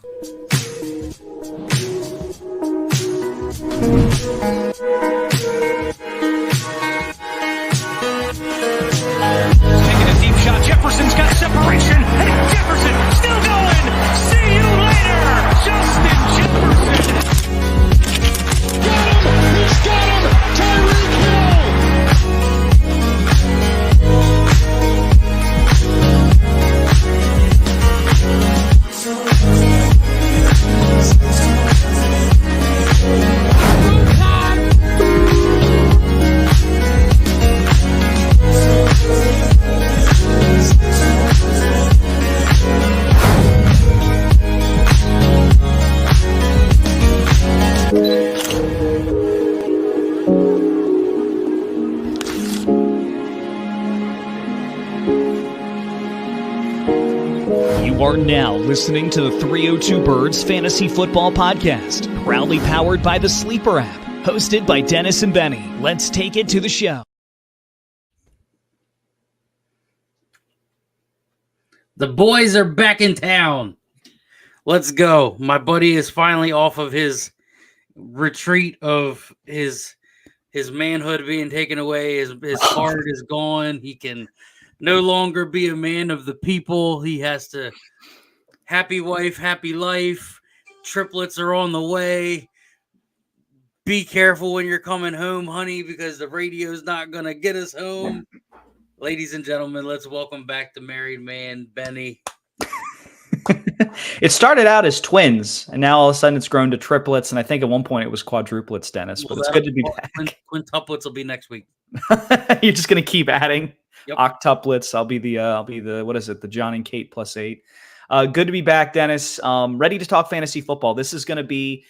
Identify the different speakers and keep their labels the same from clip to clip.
Speaker 1: Taking a deep shot. Jefferson's got separation. And Jefferson still going. See you later, Justin Jefferson. Got him. He's got him. Tyreek You are now listening to the 302BIRDS Fantasy Football Podcast, proudly powered by the Sleeper app, hosted by Dennis and Benny. Let's take it to the show.
Speaker 2: The boys are back in town. Let's go. My buddy is finally off of his retreat of his manhood being taken away. His heart is gone. He can no longer be a man of the people. He has to happy wife, happy life. Triplets are on the way. Be careful when you're coming home, honey, because the radio's not going to get us home. Ladies and gentlemen, let's welcome back the married man, Benny.
Speaker 3: It started out as twins, and now all of a sudden it's grown to triplets, and I think at one point it was quadruplets, Dennis, but it's good to be back.
Speaker 2: Quintuplets will be next week.
Speaker 3: You're just going to keep adding.
Speaker 2: Yep.
Speaker 3: Octuplets. I'll be the what is it? The John and Kate +8. Good to be back, Dennis. Ready to talk fantasy football. This is going to be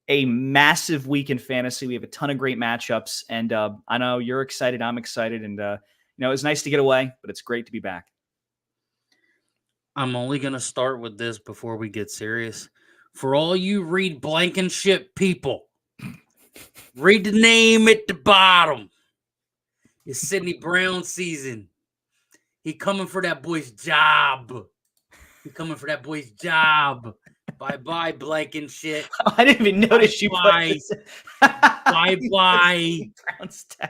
Speaker 3: a massive week in fantasy. We have a ton of great matchups, and I know you're excited. I'm excited, and it was nice to get away, but it's great to be back.
Speaker 2: I'm only going to start with this before we get serious. For all you read Blankenship people, read the name at the bottom. It's Sidney Brown season. He coming for that boy's job. Bye-bye, Blankenship.
Speaker 3: I didn't even notice you.
Speaker 2: Bye-bye.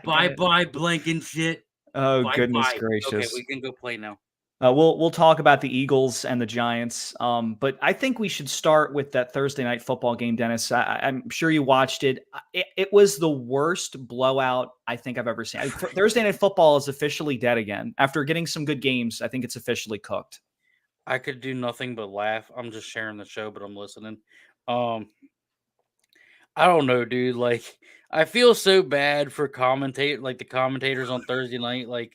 Speaker 2: Bye-bye, Blankenship.
Speaker 3: Oh,
Speaker 2: Bye-bye.
Speaker 3: Goodness gracious.
Speaker 2: Okay, we can go play now.
Speaker 3: We'll talk about the Eagles and the Giants, but I think we should start with that Thursday night football game, Dennis. I'm sure you watched it. It was the worst blowout I think I've ever seen. Thursday night football is officially dead again. After getting some good games, I think it's officially cooked.
Speaker 2: I could do nothing but laugh. I'm just sharing the show, but I'm listening. I don't know, dude. Like, I feel so bad for the commentators on Thursday night. Like,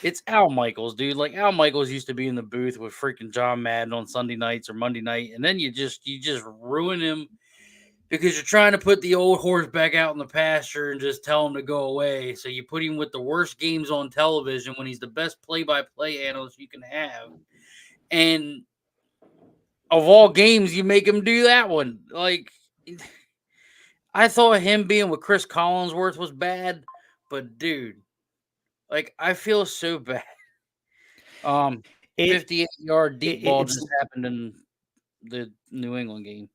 Speaker 2: it's Al Michaels, dude. Like, Al Michaels used to be in the booth with freaking John Madden on Sunday nights or Monday night, and then you just ruin him because you're trying to put the old horse back out in the pasture and just tell him to go away. So you put him with the worst games on television when he's the best play-by-play analyst you can have. And of all games, you make him do that one. Like, I thought him being with Chris Collinsworth was bad, but dude, like, I feel so bad. 58-yard deep ball just happened in the New England game.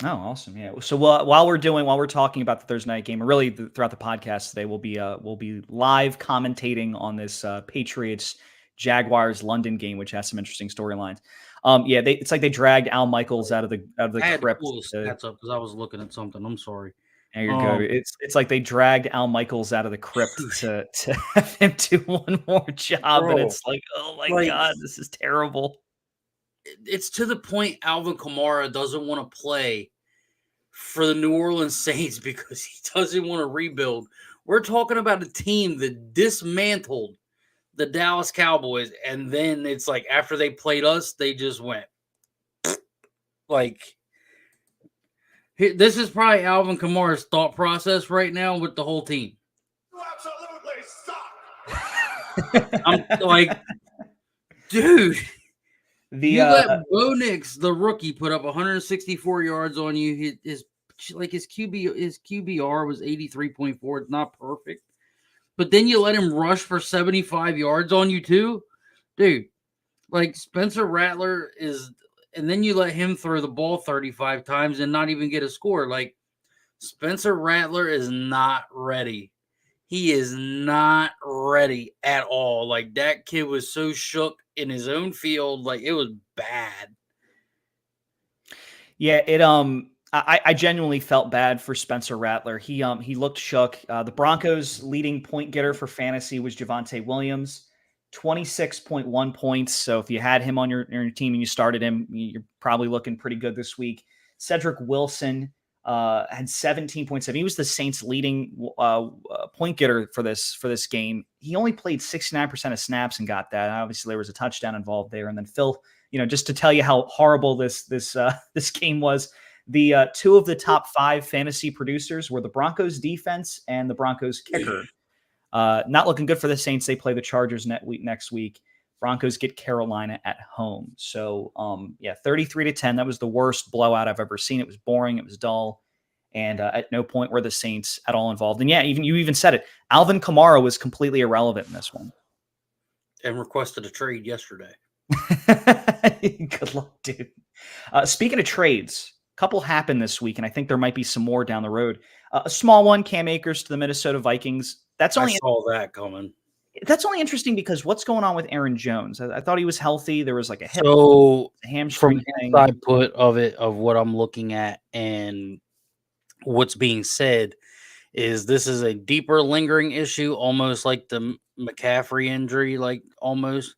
Speaker 3: Oh, awesome! Yeah. So while we're talking about the Thursday night game, or really throughout the podcast today, we'll be live commentating on this Patriots Jaguars London game, which has some interesting storylines. It's like they dragged Al Michaels out of the crypt.
Speaker 2: That's up because I was looking at something. I'm sorry.
Speaker 3: There you go. It's like they dragged Al Michaels out of the crypt to have him do one more job, and it's like, oh my God, this is terrible.
Speaker 2: It's to the point Alvin Kamara doesn't want to play for the New Orleans Saints because he doesn't want to rebuild. We're talking about a team that dismantled the Dallas Cowboys, and then it's like after they played us, they just went like. This is probably Alvin Kamara's thought process right now with the whole team.
Speaker 4: You absolutely suck.
Speaker 2: I'm like, dude, you let Bo Nix, the rookie, put up 164 yards on you. His QBR was 83.4. It's not perfect, but then you let him rush for 75 yards on you too, dude. Like, Spencer Rattler is and then you let him throw the ball 35 times and not even get a score. Like, Spencer Rattler is not ready. He is not ready at all. Like, that kid was so shook in his own field. Like, it was bad.
Speaker 3: Yeah, I genuinely felt bad for Spencer Rattler. He looked shook. The Broncos' leading point getter for fantasy was Javonte Williams, 26.1 points. So if you had him on your team and you started him, you're probably looking pretty good this week. Cedric Wilson had 17.7. He was the Saints' leading point getter for this game. He only played 69% of snaps and got that. Obviously, there was a touchdown involved there. And then Phil, just to tell you how horrible this game was, the two of the top 5 fantasy producers were the Broncos defense and the Broncos kicker. Not looking good for the Saints. They play the Chargers next week. Broncos get Carolina at home. So 33-10. That was the worst blowout I've ever seen. It was boring. It was dull. And at no point were the Saints at all involved. And you even said it. Alvin Kamara was completely irrelevant in this one.
Speaker 2: And requested a trade yesterday.
Speaker 3: Good luck, dude. Speaking of trades, a couple happened this week, and I think there might be some more down the road. A small one, Cam Akers to the Minnesota Vikings. I
Speaker 2: saw that coming.
Speaker 3: That's only interesting because what's going on with Aaron Jones? I thought he was healthy. There was like a hip,
Speaker 2: so
Speaker 3: a hamstring
Speaker 2: from
Speaker 3: thing.
Speaker 2: Inside put of what I'm looking at and what's being said is this is a deeper lingering issue, almost like the McCaffrey injury, like almost.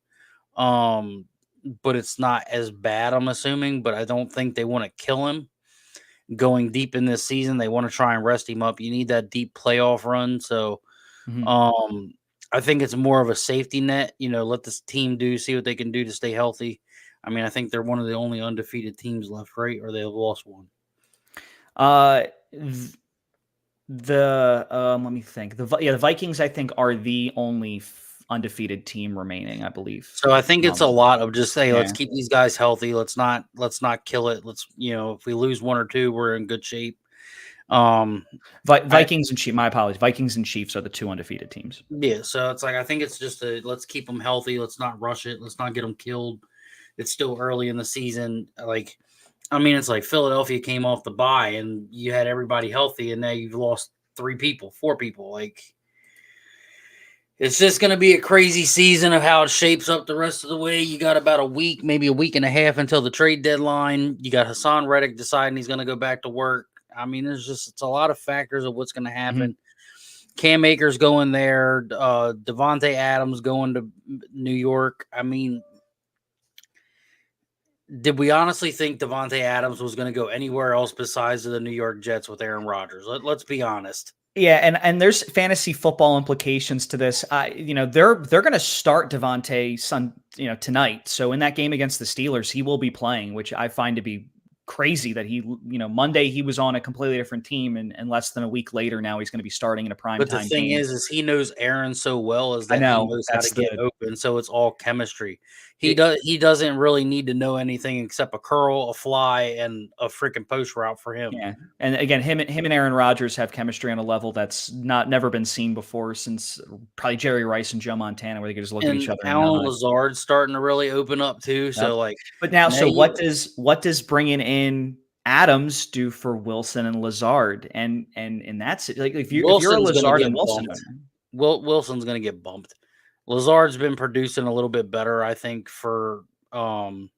Speaker 2: But it's not as bad, I'm assuming. But I don't think they want to kill him going deep in this season. They want to try and rest him up. You need that deep playoff run. So, I think it's more of a safety net. Let this team see what they can do to stay healthy. I mean, I think they're one of the only undefeated teams left, right? Or they've lost one.
Speaker 3: Let me think. The Vikings, I think, are the only undefeated team remaining, I believe.
Speaker 2: So I think it's a lot of just say, let's keep these guys healthy. Let's not kill it. Let's, if we lose one or two, we're in good shape.
Speaker 3: Vikings and Chiefs. My apologies. Vikings and Chiefs are the 2 undefeated teams.
Speaker 2: Yeah, so it's like I think it's just let's keep them healthy. Let's not rush it. Let's not get them killed. It's still early in the season. Like, I mean, it's like Philadelphia came off the bye and you had everybody healthy, and now you've lost 4 people. Like, it's just going to be a crazy season of how it shapes up the rest of the way. You got about a week, maybe a week and a half until the trade deadline. You got Hassan Reddick deciding he's going to go back to work. I mean, it's a lot of factors of what's going to happen. Cam Akers going there, Devontae Adams going to New York. I mean, did we honestly think Devontae Adams was going to go anywhere else besides the New York Jets with Aaron Rodgers? Let's be honest.
Speaker 3: Yeah, and there's fantasy football implications to this. They're going to start Devontae tonight. So in that game against the Steelers, he will be playing, which I find to be crazy that he, Monday he was on a completely different team, and less than a week later now he's going to be starting in a prime time.
Speaker 2: But the thing
Speaker 3: game.
Speaker 2: is he knows Aaron so well as that
Speaker 3: he
Speaker 2: knows how to get open. So it's all chemistry. He doesn't really need to know anything except a curl, a fly, and a freaking post route for him.
Speaker 3: Yeah, and again, him and Aaron Rodgers have chemistry on a level that's never been seen before since probably Jerry Rice and Joe Montana, where they could just look at each other.
Speaker 2: Alan Lazard's starting to really open up too. Yep. So
Speaker 3: what does bringing in Adams do for Wilson and Lazard? And that's like if you're a Lazard and Wilson,
Speaker 2: Wilson's going to get bumped. Lazard's been producing a little bit better, I think, for Aaron.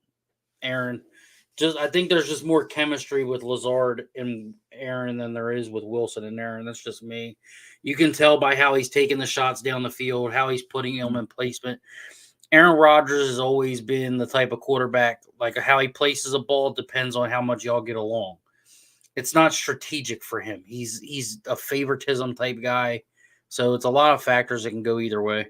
Speaker 2: I think there's just more chemistry with Lazard and Aaron than there is with Wilson and Aaron. That's just me. You can tell by how he's taking the shots down the field, how he's putting them in placement. Aaron Rodgers has always been the type of quarterback, like how he places a ball depends on how much y'all get along. It's not strategic for him. He's a favoritism type guy. So it's a lot of factors that can go either way.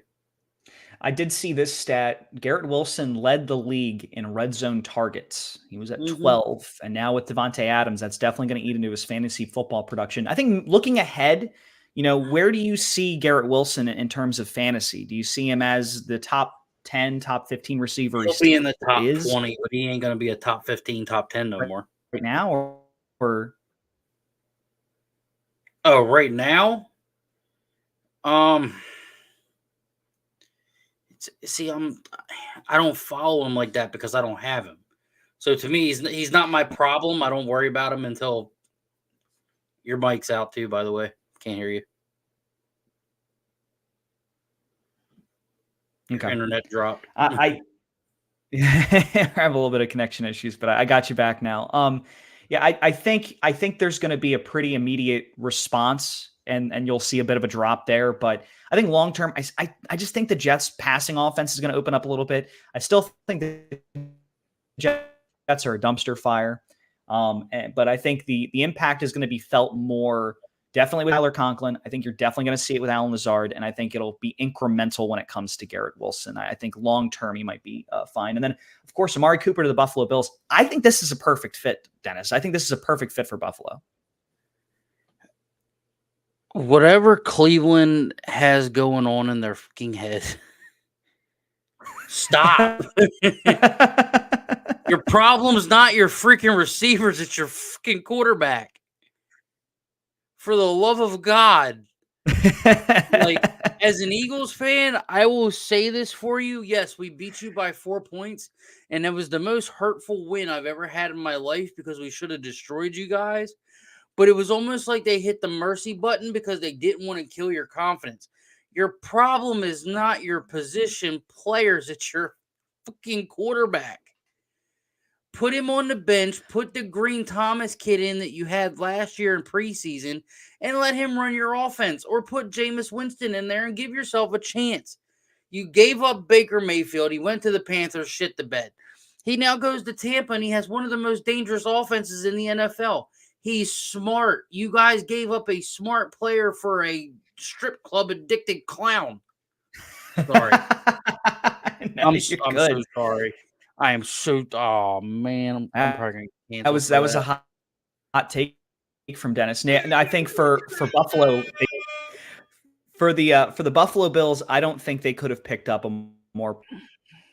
Speaker 3: I did see this stat. Garrett Wilson led the league in red zone targets. He was at 12. And now with Devontae Adams, that's definitely going to eat into his fantasy football production. I think looking ahead, where do you see Garrett Wilson in terms of fantasy? Do you see him as the top 10, top 15 receiver?
Speaker 2: He'll be in the top 20, but he ain't going to be a top 15, top 10 no more.
Speaker 3: Right now? Or
Speaker 2: Oh, right now? See, I don't follow him like that because I don't have him. So to me, he's not my problem. I don't worry about him until your mic's out too. By the way, can't hear you. Your internet dropped.
Speaker 3: I have a little bit of connection issues, but I got you back now. Yeah, I think there's going to be a pretty immediate response, and you'll see a bit of a drop there. But I think long term, I just think the Jets' passing offense is going to open up a little bit. I still think the Jets are a dumpster fire, but I think the impact is going to be felt more. Definitely with Tyler Conklin. I think you're definitely going to see it with Alan Lazard, and I think it'll be incremental when it comes to Garrett Wilson. I think long-term he might be fine. And then, of course, Amari Cooper to the Buffalo Bills. I think this is a perfect fit, Dennis. I think this is a perfect fit for Buffalo.
Speaker 2: Whatever Cleveland has going on in their fucking head, stop. Your problem's not your freaking receivers. It's your freaking quarterback. For the love of God. Like, as an Eagles fan, I will say this for you. Yes, we beat you by 4 points, and it was the most hurtful win I've ever had in my life because we should have destroyed you guys. But it was almost like they hit the mercy button because they didn't want to kill your confidence. Your problem is not your position players. It's your fucking quarterback. Put him on the bench, put the Green Thomas kid in that you had last year in preseason, and let him run your offense. Or put Jameis Winston in there and give yourself a chance. You gave up Baker Mayfield. He went to the Panthers, shit the bed. He now goes to Tampa, and he has one of the most dangerous offenses in the NFL. He's smart. You guys gave up a smart player for a strip club addicted clown. Sorry.
Speaker 3: No,
Speaker 2: I'm so sorry. I am so. Oh man, I'm probably gonna cancel.
Speaker 3: That was a hot take from Dennis. And I think for Buffalo, for the Buffalo Bills, I don't think they could have picked up a more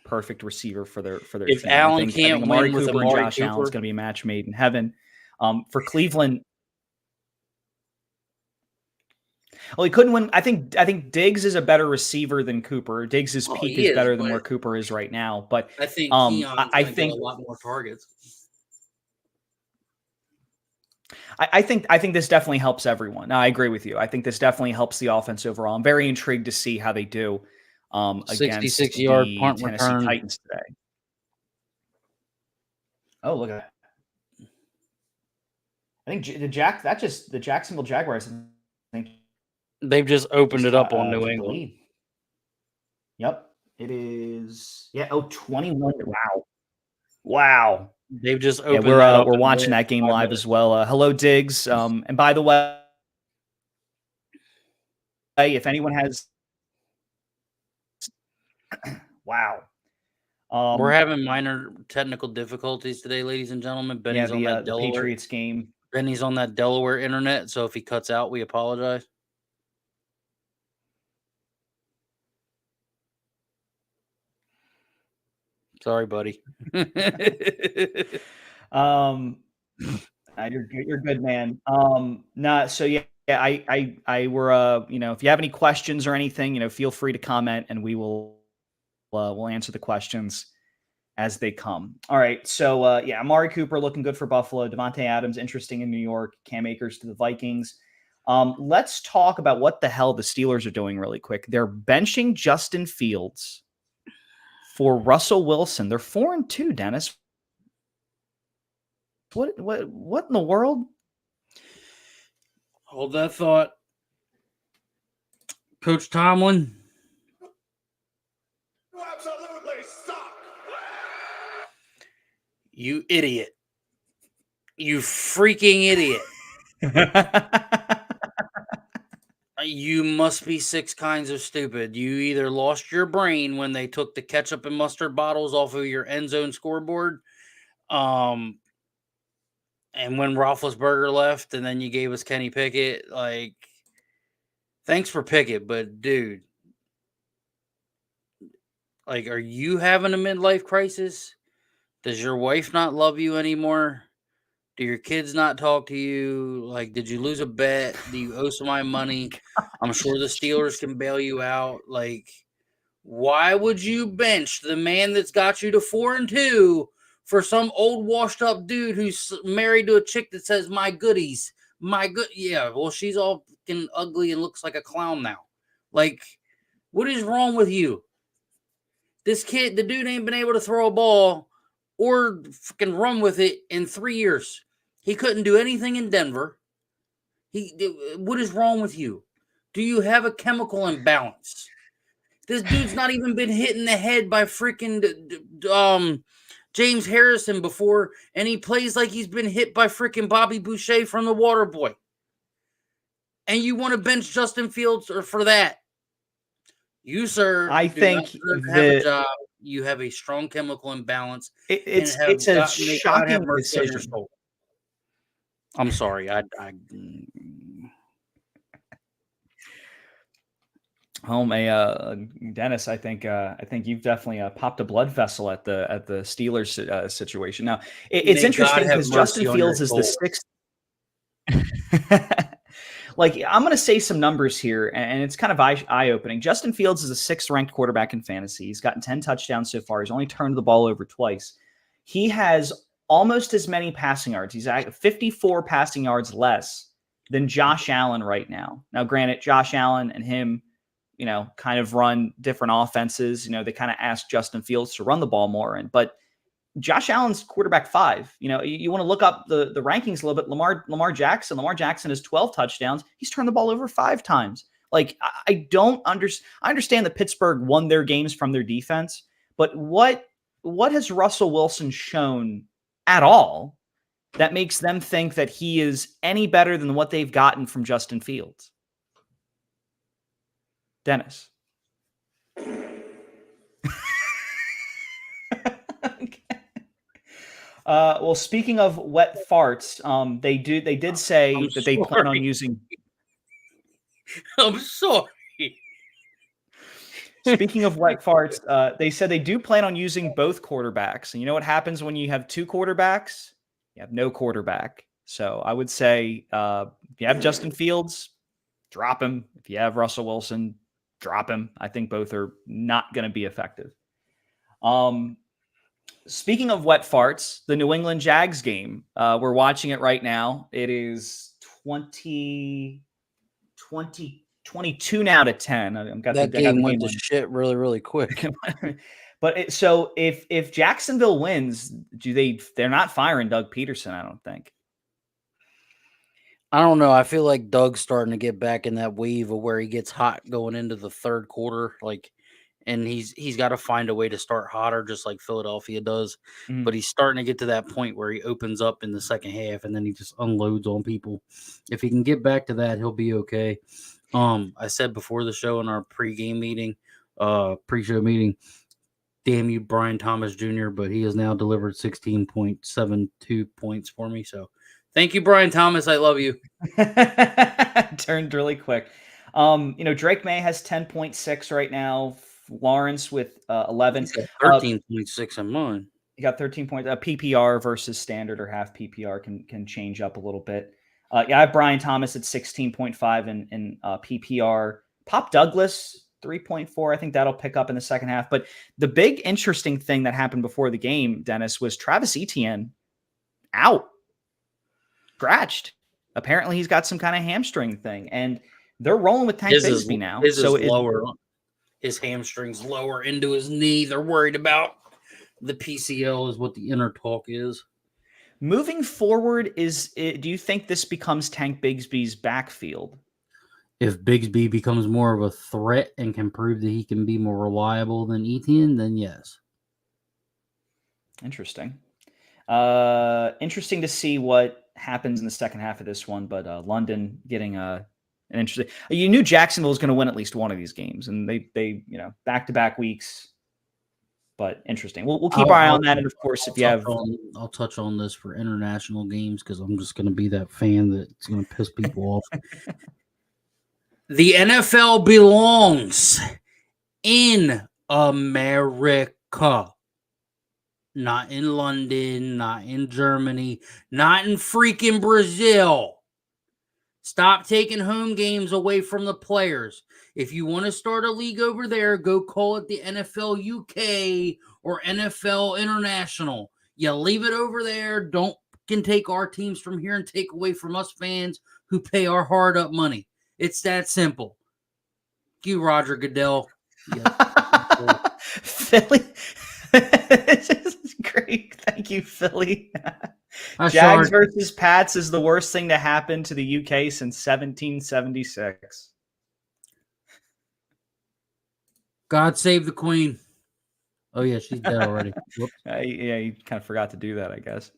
Speaker 3: perfect receiver for their
Speaker 2: if
Speaker 3: team.
Speaker 2: Allen
Speaker 3: I think
Speaker 2: Amari
Speaker 3: Cooper
Speaker 2: Cooper
Speaker 3: and Josh Allen is going to be a match made in heaven. For Cleveland. Well, he couldn't win. I think Diggs is a better receiver than Cooper. Diggs' peak is better than where Cooper is right now. But
Speaker 2: I think I think a lot more targets.
Speaker 3: I think this definitely helps everyone. No, I agree with you. I think this definitely helps the offense overall. I'm very intrigued to see how they do against
Speaker 2: 66-yard punt
Speaker 3: Tennessee
Speaker 2: return.
Speaker 3: Titans today. Oh, look at that! I think the Jacksonville Jaguars. I think
Speaker 2: they've just opened it up on New England.
Speaker 3: Lead. Yep, it is. Yeah. Oh, 21. Wow.
Speaker 2: They've just opened.
Speaker 3: Yeah, we're watching that game live as well. Hello, Diggs. And by the way, if anyone has, wow.
Speaker 2: We're having minor technical difficulties today, ladies and gentlemen. Benny's on that Delaware
Speaker 3: Patriots game.
Speaker 2: Benny's on that Delaware internet, so if he cuts out, we apologize. Sorry, buddy.
Speaker 3: You're good, man. So yeah, we're if you have any questions or anything, feel free to comment, and we will we'll answer the questions as they come. All right, so Amari Cooper looking good for Buffalo. Devontae Adams interesting in New York. Cam Akers to the Vikings. Let's talk about what the hell the Steelers are doing really quick. They're benching Justin Fields for Russell Wilson. They're 4-2, Dennis. What in the world?
Speaker 2: Hold that thought. Coach Tomlin.
Speaker 4: You absolutely suck.
Speaker 2: You idiot. You freaking idiot. You must be six kinds of stupid. You either lost your brain when they took the ketchup and mustard bottles off of your end zone scoreboard, and when Roethlisberger left, and then you gave us Kenny Pickett. Like, thanks for Pickett, but dude, like, are you having a midlife crisis? Does your wife not love you anymore? Do your kids not talk to you? Like, did you lose a bet? Do you owe somebody money? I'm sure the Steelers can bail you out. Like, why would you bench the man that's got you to 4-2 for some old washed up dude who's married to a chick that says my goodies, my good. Yeah, well, she's all fucking ugly and looks like a clown now. Like, what is wrong with you? This kid, the dude ain't been able to throw a ball or fucking run with it in 3 years. He couldn't do anything in Denver. What is wrong with you? Do you have a chemical imbalance? This dude's not even been hit in the head by freaking James Harrison before, and he plays like he's been hit by freaking Bobby Boucher from the Waterboy. And you want to bench Justin Fields or for that? You, sir,
Speaker 3: I think
Speaker 2: have a job. You have a strong chemical imbalance.
Speaker 3: It's a shocking decision.
Speaker 2: I'm sorry.
Speaker 3: Dennis, I think you've definitely popped a blood vessel at the Steelers situation. Now it's interesting because Justin Fields is the sixth. Like, I'm going to say some numbers here, and it's kind of eye-opening. Justin Fields is the 6th-ranked quarterback in fantasy. He's gotten 10 touchdowns so far. He's only turned the ball over twice. He has almost as many passing yards. He's at 54 passing yards less than Josh Allen right now. Now, granted, Josh Allen and him, kind of run different offenses. They kind of ask Justin Fields to run the ball more, but Josh Allen's quarterback 5. You want to look up the rankings a little bit. Lamar Jackson has 12 touchdowns. He's turned the ball over 5 times. Like, I understand that Pittsburgh won their games from their defense, but what has Russell Wilson shown at all that makes them think that he is any better than what they've gotten from Justin Fields? Dennis. Well, speaking of wet farts, they did say that they plan on using.
Speaker 2: I'm sorry.
Speaker 3: Speaking of wet farts, they said they do plan on using both quarterbacks. And you know what happens when you have 2 quarterbacks? You have no quarterback. So I would say if you have Justin Fields, drop him. If you have Russell Wilson, drop him. I think both are not going to be effective. Speaking of wet farts, the New England Jags game, we're watching it right now. It is 22 now to 10.
Speaker 2: That game went to shit really, really quick.
Speaker 3: But if Jacksonville wins, they're not firing Doug Peterson, I don't think.
Speaker 2: I don't know. I feel like Doug's starting to get back in that wave of where he gets hot going into the third quarter. And he's got to find a way to start hotter, just like Philadelphia does. Mm-hmm. But he's starting to get to that point where he opens up in the second half, and then he just unloads on people. If he can get back to that, he'll be okay. I said before the show in our pre-show meeting, damn you, Brian Thomas Jr., but he has now delivered 16.72 points for me. So thank you, Brian Thomas. I love you.
Speaker 3: Turned really quick. Drake May has 10.6 right now. Lawrence with 11.
Speaker 2: 13.6 on mine.
Speaker 3: You got 13 points. PPR versus standard or half PPR can change up a little bit. I have Brian Thomas at 16.5 in PPR. Pop Douglas 3.4. I think that'll pick up in the second half. But the big interesting thing that happened before the game, Dennis, was Travis Etienne out, scratched. Apparently, he's got some kind of hamstring thing, and they're rolling with Tank Bigsby now.
Speaker 2: His hamstring's lower into his knee. They're worried about the PCL is what the inner talk is.
Speaker 3: Moving forward, do you think this becomes Tank Bigsby's backfield?
Speaker 2: If Bigsby becomes more of a threat and can prove that he can be more reliable than Etienne, then yes.
Speaker 3: Interesting. Interesting to see what happens in the second half of this one, but London getting an interesting. You knew Jacksonville was going to win at least one of these games, and they back-to-back weeks. But interesting. We'll keep our eye on that, and of course,
Speaker 2: I'll touch on this for international games because I'm just going to be that fan that's going to piss people off. The NFL belongs in America. Not in London, not in Germany, not in freaking Brazil. Stop taking home games away from the players. If you want to start a league over there, go call it the NFL UK or NFL International.
Speaker 5: You leave it over there. Don't can take our teams from here and take away from us fans who pay our hard up money. It's that simple. Thank you, Roger Goodell.
Speaker 3: Philly. This is great. Thank you, Philly. Jags versus Pats is the worst thing to happen to the UK since 1776.
Speaker 5: God save the Queen. Oh, yeah, she's dead already.
Speaker 3: Yeah, you kind of forgot to do that, I guess.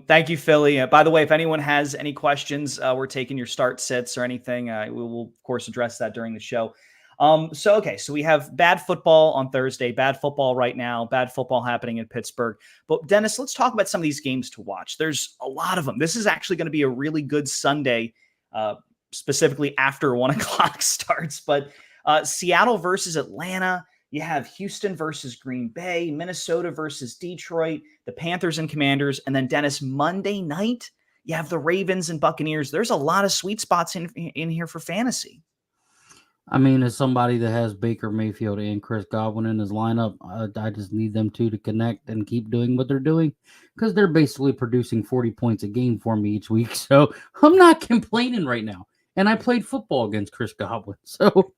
Speaker 3: Thank you, Philly. By the way, if anyone has any questions, we're taking your start sits or anything. We will, of course, address that during the show. So we have bad football on Thursday, bad football right now, bad football happening in Pittsburgh. But Dennis, let's talk about some of these games to watch. There's a lot of them. This is actually going to be a really good Sunday, specifically after 1 o'clock starts. But Seattle versus Atlanta. You have Houston versus Green Bay, Minnesota versus Detroit, the Panthers and Commanders. And then, Dennis, Monday night, you have the Ravens and Buccaneers. There's a lot of sweet spots in here for fantasy.
Speaker 5: I mean, as somebody that has Baker Mayfield and Chris Godwin in his lineup, I just need them two to connect and keep doing what they're doing because they're basically producing 40 points a game for me each week. So I'm not complaining right now. And I played football against Chris Godwin. So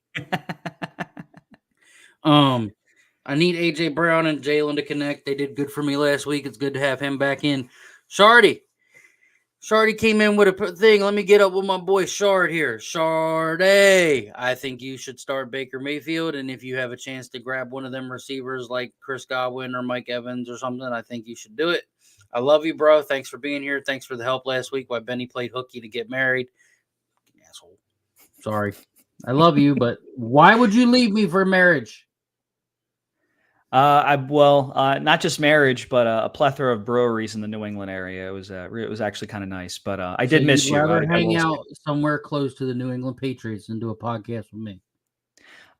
Speaker 5: I need A.J. Brown and Jalen to connect. They did good for me last week. It's good to have him back in. Shardy came in with a thing. Let me get up with my boy Shard here. Shardy, I think you should start Baker Mayfield, and if you have a chance to grab one of them receivers like Chris Godwin or Mike Evans or something, I think you should do it. I love you, bro. Thanks for being here. Thanks for the help last week while Benny played hooky to get married. Asshole. Sorry. I love you, but why would you leave me for marriage?
Speaker 3: Not just marriage, but a plethora of breweries in the New England area. It was actually kind of nice, but I did miss you.
Speaker 5: Rather hang out somewhere close to the New England Patriots and do a podcast with me.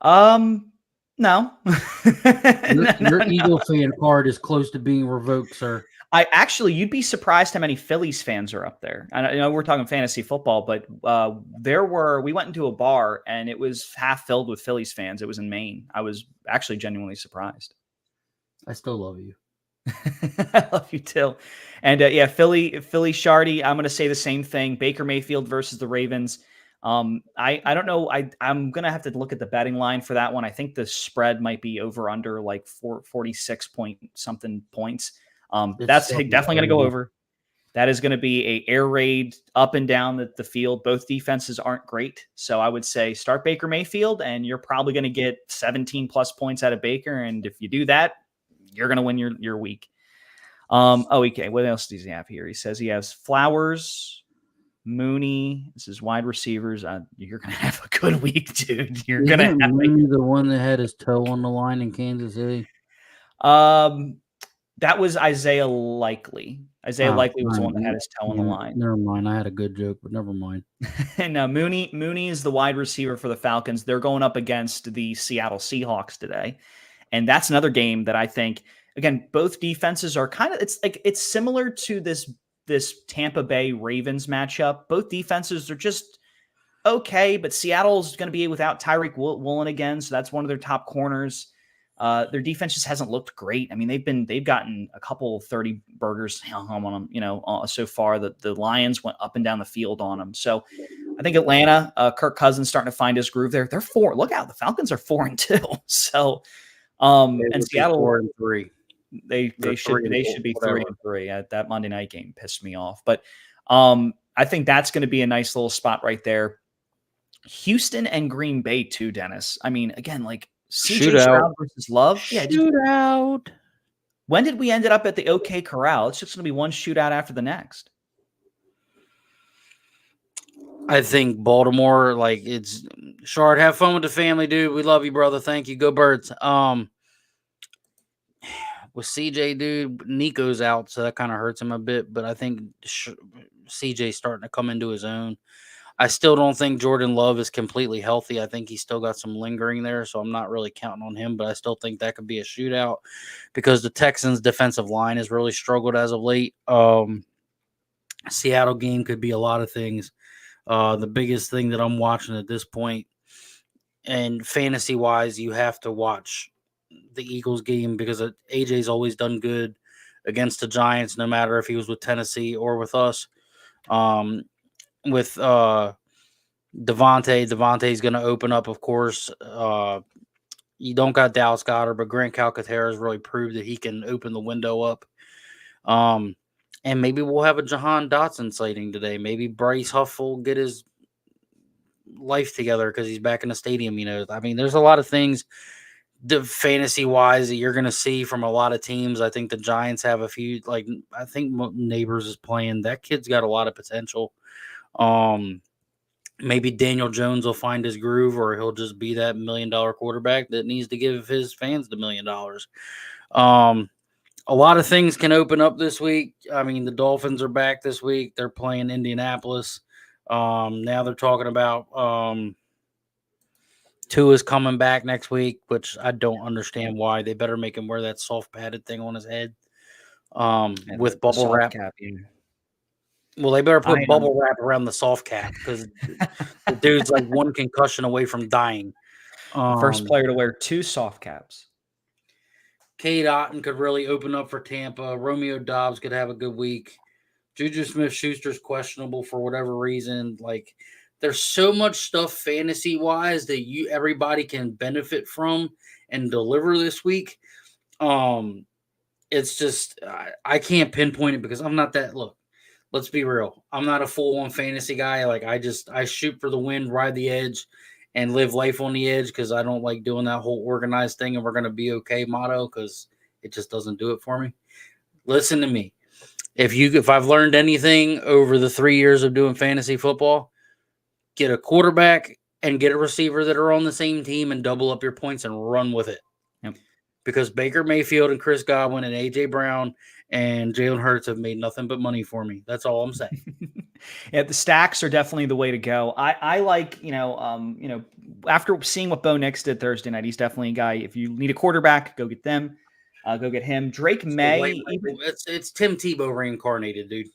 Speaker 3: No.
Speaker 5: Your Eagle fan card is close to being revoked, sir.
Speaker 3: You'd be surprised how many Phillies fans are up there. I know we're talking fantasy football, but we went into a bar and it was half filled with Phillies fans. It was in Maine. I was actually genuinely surprised.
Speaker 5: I still love you.
Speaker 3: I love you too. And Philly Shardy, I'm going to say the same thing. Baker Mayfield versus the Ravens. I don't know. I'm going to have to look at the betting line for that one. I think the spread might be over under like 46 point something points. That's definitely going to go over. That is going to be a air raid up and down the field. Both defenses aren't great. So I would say start Baker Mayfield and you're probably going to get 17 plus points out of Baker. And if you do that, you're going to win your week. Okay. What else does he have here? He says he has Flowers, Mooney. This is wide receivers. You're going to have a good week, dude. You're going to have
Speaker 5: Mooney, the one that had his toe on the line in Kansas City.
Speaker 3: That was Isaiah Likely. Isaiah Likely was the one that had his toe on the line.
Speaker 5: Never mind. I had a good joke, but never mind.
Speaker 3: And Mooney is the wide receiver for the Falcons. They're going up against the Seattle Seahawks today. And that's another game that I think, again, both defenses are it's similar to this Tampa Bay Ravens matchup. Both defenses are just okay, but Seattle's going to be without Tyreek Woolen again. So that's one of their top corners. Their defense just hasn't looked great. I mean, they've gotten a couple 30 burgers home on them, so far. The Lions went up and down the field on them. So I think Atlanta, Kirk Cousins starting to find his groove there. They're 4. Look out, the Falcons are 4-2. So, and Seattle
Speaker 5: 4-3.
Speaker 3: They should be 3-3. That Monday night game pissed me off, but I think that's going to be a nice little spot right there. Houston and Green Bay too, Dennis. I mean, again, like. CJ Stroud versus Love. Yeah,
Speaker 5: shootout.
Speaker 3: When did we end up at the OK Corral? It's just going to be one shootout after the next.
Speaker 5: I think Baltimore, it's Shard. Have fun with the family, dude. We love you, brother. Thank you. Go Birds. With CJ, dude, Nico's out, so that kind of hurts him a bit. But I think CJ's starting to come into his own. I still don't think Jordan Love is completely healthy. I think he's still got some lingering there, so I'm not really counting on him, but I still think that could be a shootout because the Texans' defensive line has really struggled as of late. Seattle game could be a lot of things. The biggest thing that I'm watching at this point, and fantasy-wise, you have to watch the Eagles game because AJ's always done good against the Giants, no matter if he was with Tennessee or with us. With Devontae's going to open up, of course. You don't got Dallas Goedert, but Grant Calcaterra has really proved that he can open the window up. And maybe we'll have a Jahan Dotson sighting today. Maybe Bryce Huff will get his life together because he's back in the stadium. I mean, there's a lot of things fantasy-wise that you're going to see from a lot of teams. I think the Giants have a few. Like, I think Neighbors is playing. That kid's got a lot of potential. Maybe Daniel Jones will find his groove, or he'll just be that $1 million quarterback that needs to give his fans the $1 million. A lot of things can open up this week. I mean, the Dolphins are back this week. They're playing Indianapolis. Now they're talking about Tua's coming back next week, which I don't understand why. They better make him wear that soft padded thing on his head with bubble wrap.
Speaker 3: Cap, yeah.
Speaker 5: Well, they better put bubble wrap around the soft cap because the dude's like one concussion away from dying.
Speaker 3: First player to wear 2 soft caps.
Speaker 5: Cade Otton could really open up for Tampa. Romeo Doubs could have a good week. Juju Smith-Schuster's questionable for whatever reason. Like, there's so much stuff fantasy-wise that everybody can benefit from and deliver this week. It's just I can't pinpoint it because I'm not that. Look, let's be real. I'm not a full-on fantasy guy. Like, I shoot for the win, ride the edge, and live life on the edge because I don't like doing that whole organized thing and we're going to be okay motto because it just doesn't do it for me. Listen to me. If I've learned anything over the 3 years of doing fantasy football, get a quarterback and get a receiver that are on the same team and double up your points and run with it.
Speaker 3: Yep.
Speaker 5: Because Baker Mayfield and Chris Godwin and A.J. Brown and Jalen Hurts have made nothing but money for me. That's all I'm saying.
Speaker 3: Yeah, the stacks are definitely the way to go. I like, after seeing what Bo Nix did Thursday night, he's definitely a guy. If you need a quarterback, go get them. Go get him. Drake May.
Speaker 5: It's Tim Tebow reincarnated, dude.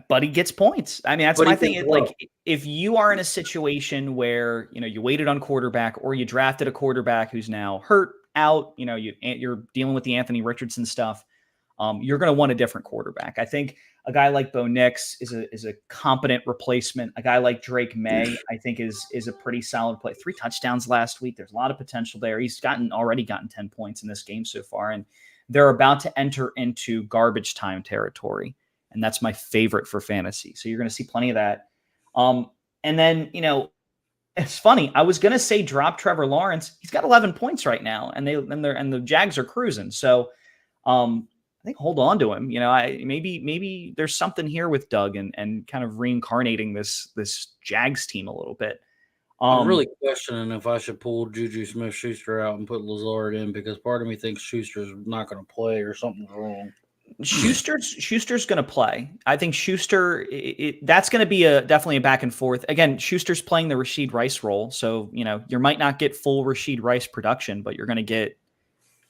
Speaker 3: But he gets points. I mean, that's my thing. Like, if you are in a situation where, you waited on quarterback or you drafted a quarterback who's now hurt, out, you're dealing with the Anthony Richardson stuff, you're going to want a different quarterback. I think a guy like Bo Nix is a competent replacement. A guy like Drake May, I think, is a pretty solid play. 3 touchdowns last week. There's a lot of potential there. He's already gotten 10 points in this game so far, and they're about to enter into garbage time territory. And that's my favorite for fantasy. So you're going to see plenty of that. And then, it's funny. I was going to say drop Trevor Lawrence. He's got 11 points right now, and the Jags are cruising. So I think hold on to him. Maybe there's something here with Doug and kind of reincarnating this Jags team a little bit.
Speaker 5: I'm really questioning if I should pull Juju Smith-Schuster out and put Lazard in because part of me thinks Schuster's not going to play or something's wrong.
Speaker 3: Schuster's going to play. I think Schuster, that's going to be definitely a back and forth. Again, Schuster's playing the Rashid Rice role. So, you might not get full Rashid Rice production, but you're going to get,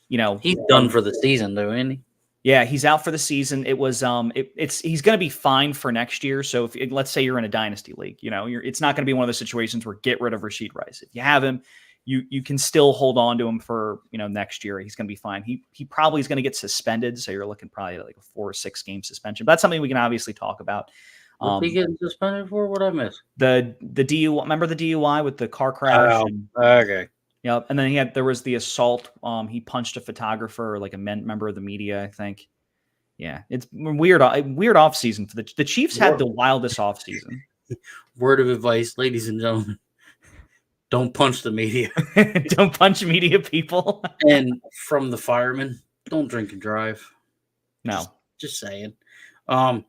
Speaker 5: he's done for the season though, isn't he?
Speaker 3: Yeah, he's out for the season. It was he's going to be fine for next year. So if let's say you're in a dynasty league, it's not going to be one of those situations where get rid of Rashid Rice. If you have him, you can still hold on to him for next year. He's going to be fine. He probably is going to get suspended, so you're looking probably like a 4 or 6 game suspension. But that's something we can obviously talk about.
Speaker 5: What's he getting suspended for? What I missed?
Speaker 3: The DUI. Remember the DUI with the car crash?
Speaker 5: Okay.
Speaker 3: Yep. And then there was the assault. He punched a photographer, like a member of the media, I think. Yeah, it's weird off season for the Chiefs. Had the wildest off season.
Speaker 5: Word of advice, ladies and gentlemen. Don't punch the media.
Speaker 3: Don't punch media people.
Speaker 5: And from the firemen, don't drink and drive.
Speaker 3: No.
Speaker 5: Just saying. I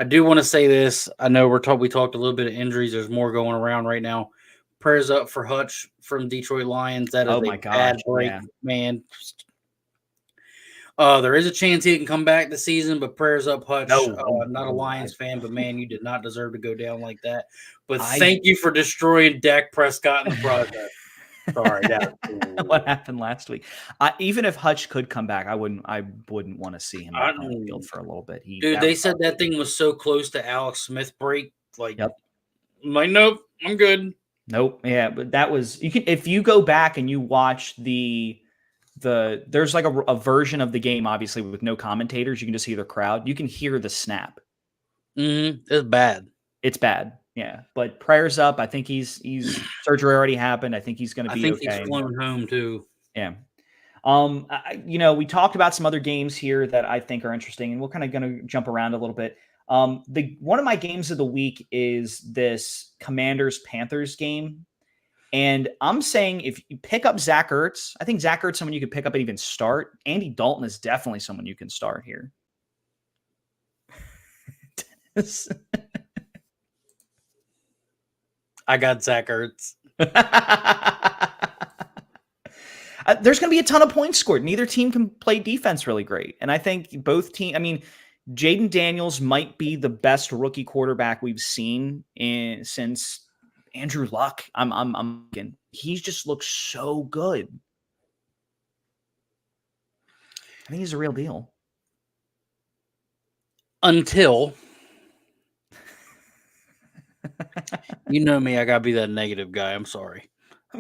Speaker 5: do want to say this. I know we talked a little bit of injuries. There's more going around right now. Prayers up for Hutch from Detroit Lions. That is a bad break, man. There is a chance he can come back this season, but prayers up, Hutch. Not a Lions fan, but man, you did not deserve to go down like that. But thank you for destroying Dak Prescott in the process. Sorry,
Speaker 3: what happened last week? Even if Hutch could come back, I wouldn't want to see him on the field for a little bit.
Speaker 5: They said that thing was so close to Alex Smith break. Like, yep. I'm like, nope, I'm good.
Speaker 3: Nope. Yeah, but that was if you go back and you watch the there's like a version of the game, obviously with no commentators. You can just hear the crowd. You can hear the snap.
Speaker 2: It's bad.
Speaker 3: It's bad. Yeah, but prayers up. I think he's surgery already happened. I think he's going to be okay.
Speaker 2: He's flown home too.
Speaker 3: Yeah. We talked about some other games here that I think are interesting, and we're kind of going to jump around a little bit. One of my games of the week is this Commanders-Panthers game. And I'm saying if you pick up Zach Ertz, I think Zach Ertz is someone you could pick up and even start. Andy Dalton is definitely someone you can start here.
Speaker 2: I got Zach Ertz.
Speaker 3: There's going to be a ton of points scored. Neither team can play defense really great. And I think both teams, Jaden Daniels might be the best rookie quarterback we've seen since Andrew Luck. He just looks so good. I think he's a real deal.
Speaker 2: Until you know me, I gotta be that negative guy. I'm sorry.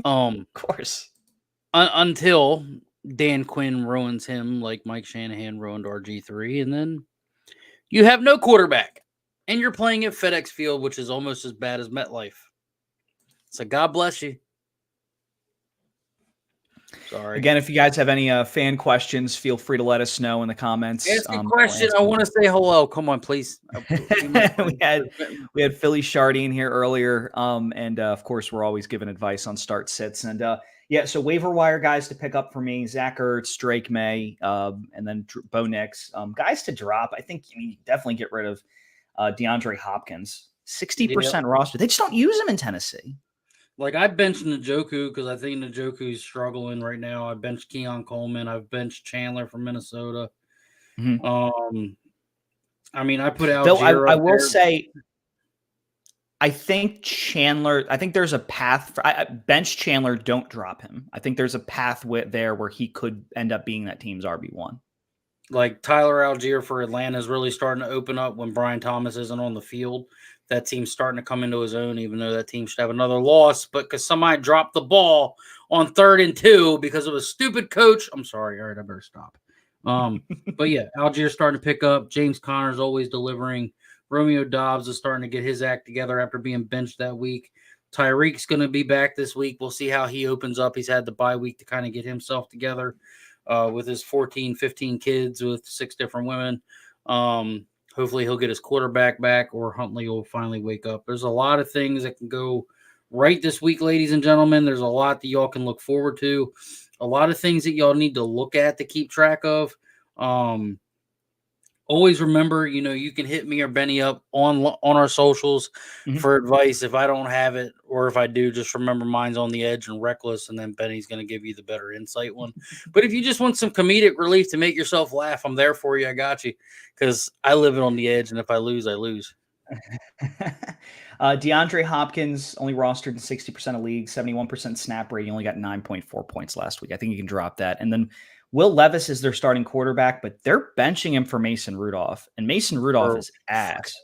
Speaker 3: Of course.
Speaker 2: Until Dan Quinn ruins him like Mike Shanahan ruined RG3, and then you have no quarterback, and you're playing at FedEx Field, which is almost as bad as MetLife. So God bless you. Sorry.
Speaker 3: Again, if you guys have any fan questions, feel free to let us know in the comments.
Speaker 2: Ask a question. I want to say hello. Come on, please.
Speaker 3: we had Philly Shardy in here earlier, and of course, we're always giving advice on start sits. And so waiver wire guys to pick up for me: Zach Ertz, Drake May, and then Bo Nix. Guys to drop. I think you definitely get rid of DeAndre Hopkins. 60% roster. They just don't use him in Tennessee.
Speaker 2: Like, I benched Njoku because I think Njoku's struggling right now. I benched Keon Coleman. I've benched Chandler from Minnesota.
Speaker 3: Mm-hmm.
Speaker 2: I put out.
Speaker 3: I will say, I think there's a path. Bench Chandler, don't drop him. I think there's a path there where he could end up being that team's RB1.
Speaker 2: Like, Tyler Algier for Atlanta is really starting to open up when Brian Thomas isn't on the field. That team's starting to come into his own, even though that team should have another loss. But because somebody dropped the ball on 3rd and 2 because of a stupid coach. I'm sorry. All right, I better stop. But yeah, Algier's starting to pick up. James Conner's always delivering. Romeo Dobbs is starting to get his act together after being benched that week. Tyreek's going to be back this week. We'll see how he opens up. He's had the bye week to kind of get himself together with his 14, 15 kids with 6 different women. Hopefully he'll get his quarterback back, or Huntley will finally wake up. There's a lot of things that can go right this week, ladies and gentlemen. There's a lot that y'all can look forward to. A lot of things that y'all need to look at to keep track of. Always remember, you can hit me or Benny up on our socials for advice. If I don't have it, or if I do, just remember mine's On the Edge and Reckless, and then Benny's going to give you the better insight one. But if you just want some comedic relief to make yourself laugh, I'm there for you. I got you, because I live it on the edge, and if I lose, I lose.
Speaker 3: DeAndre Hopkins only rostered in 60% of leagues, 71% snap rate. He only got 9.4 points last week. I think you can drop that. And then Will Levis is their starting quarterback, but they're benching him for Mason Rudolph, and Mason Rudolph is ass.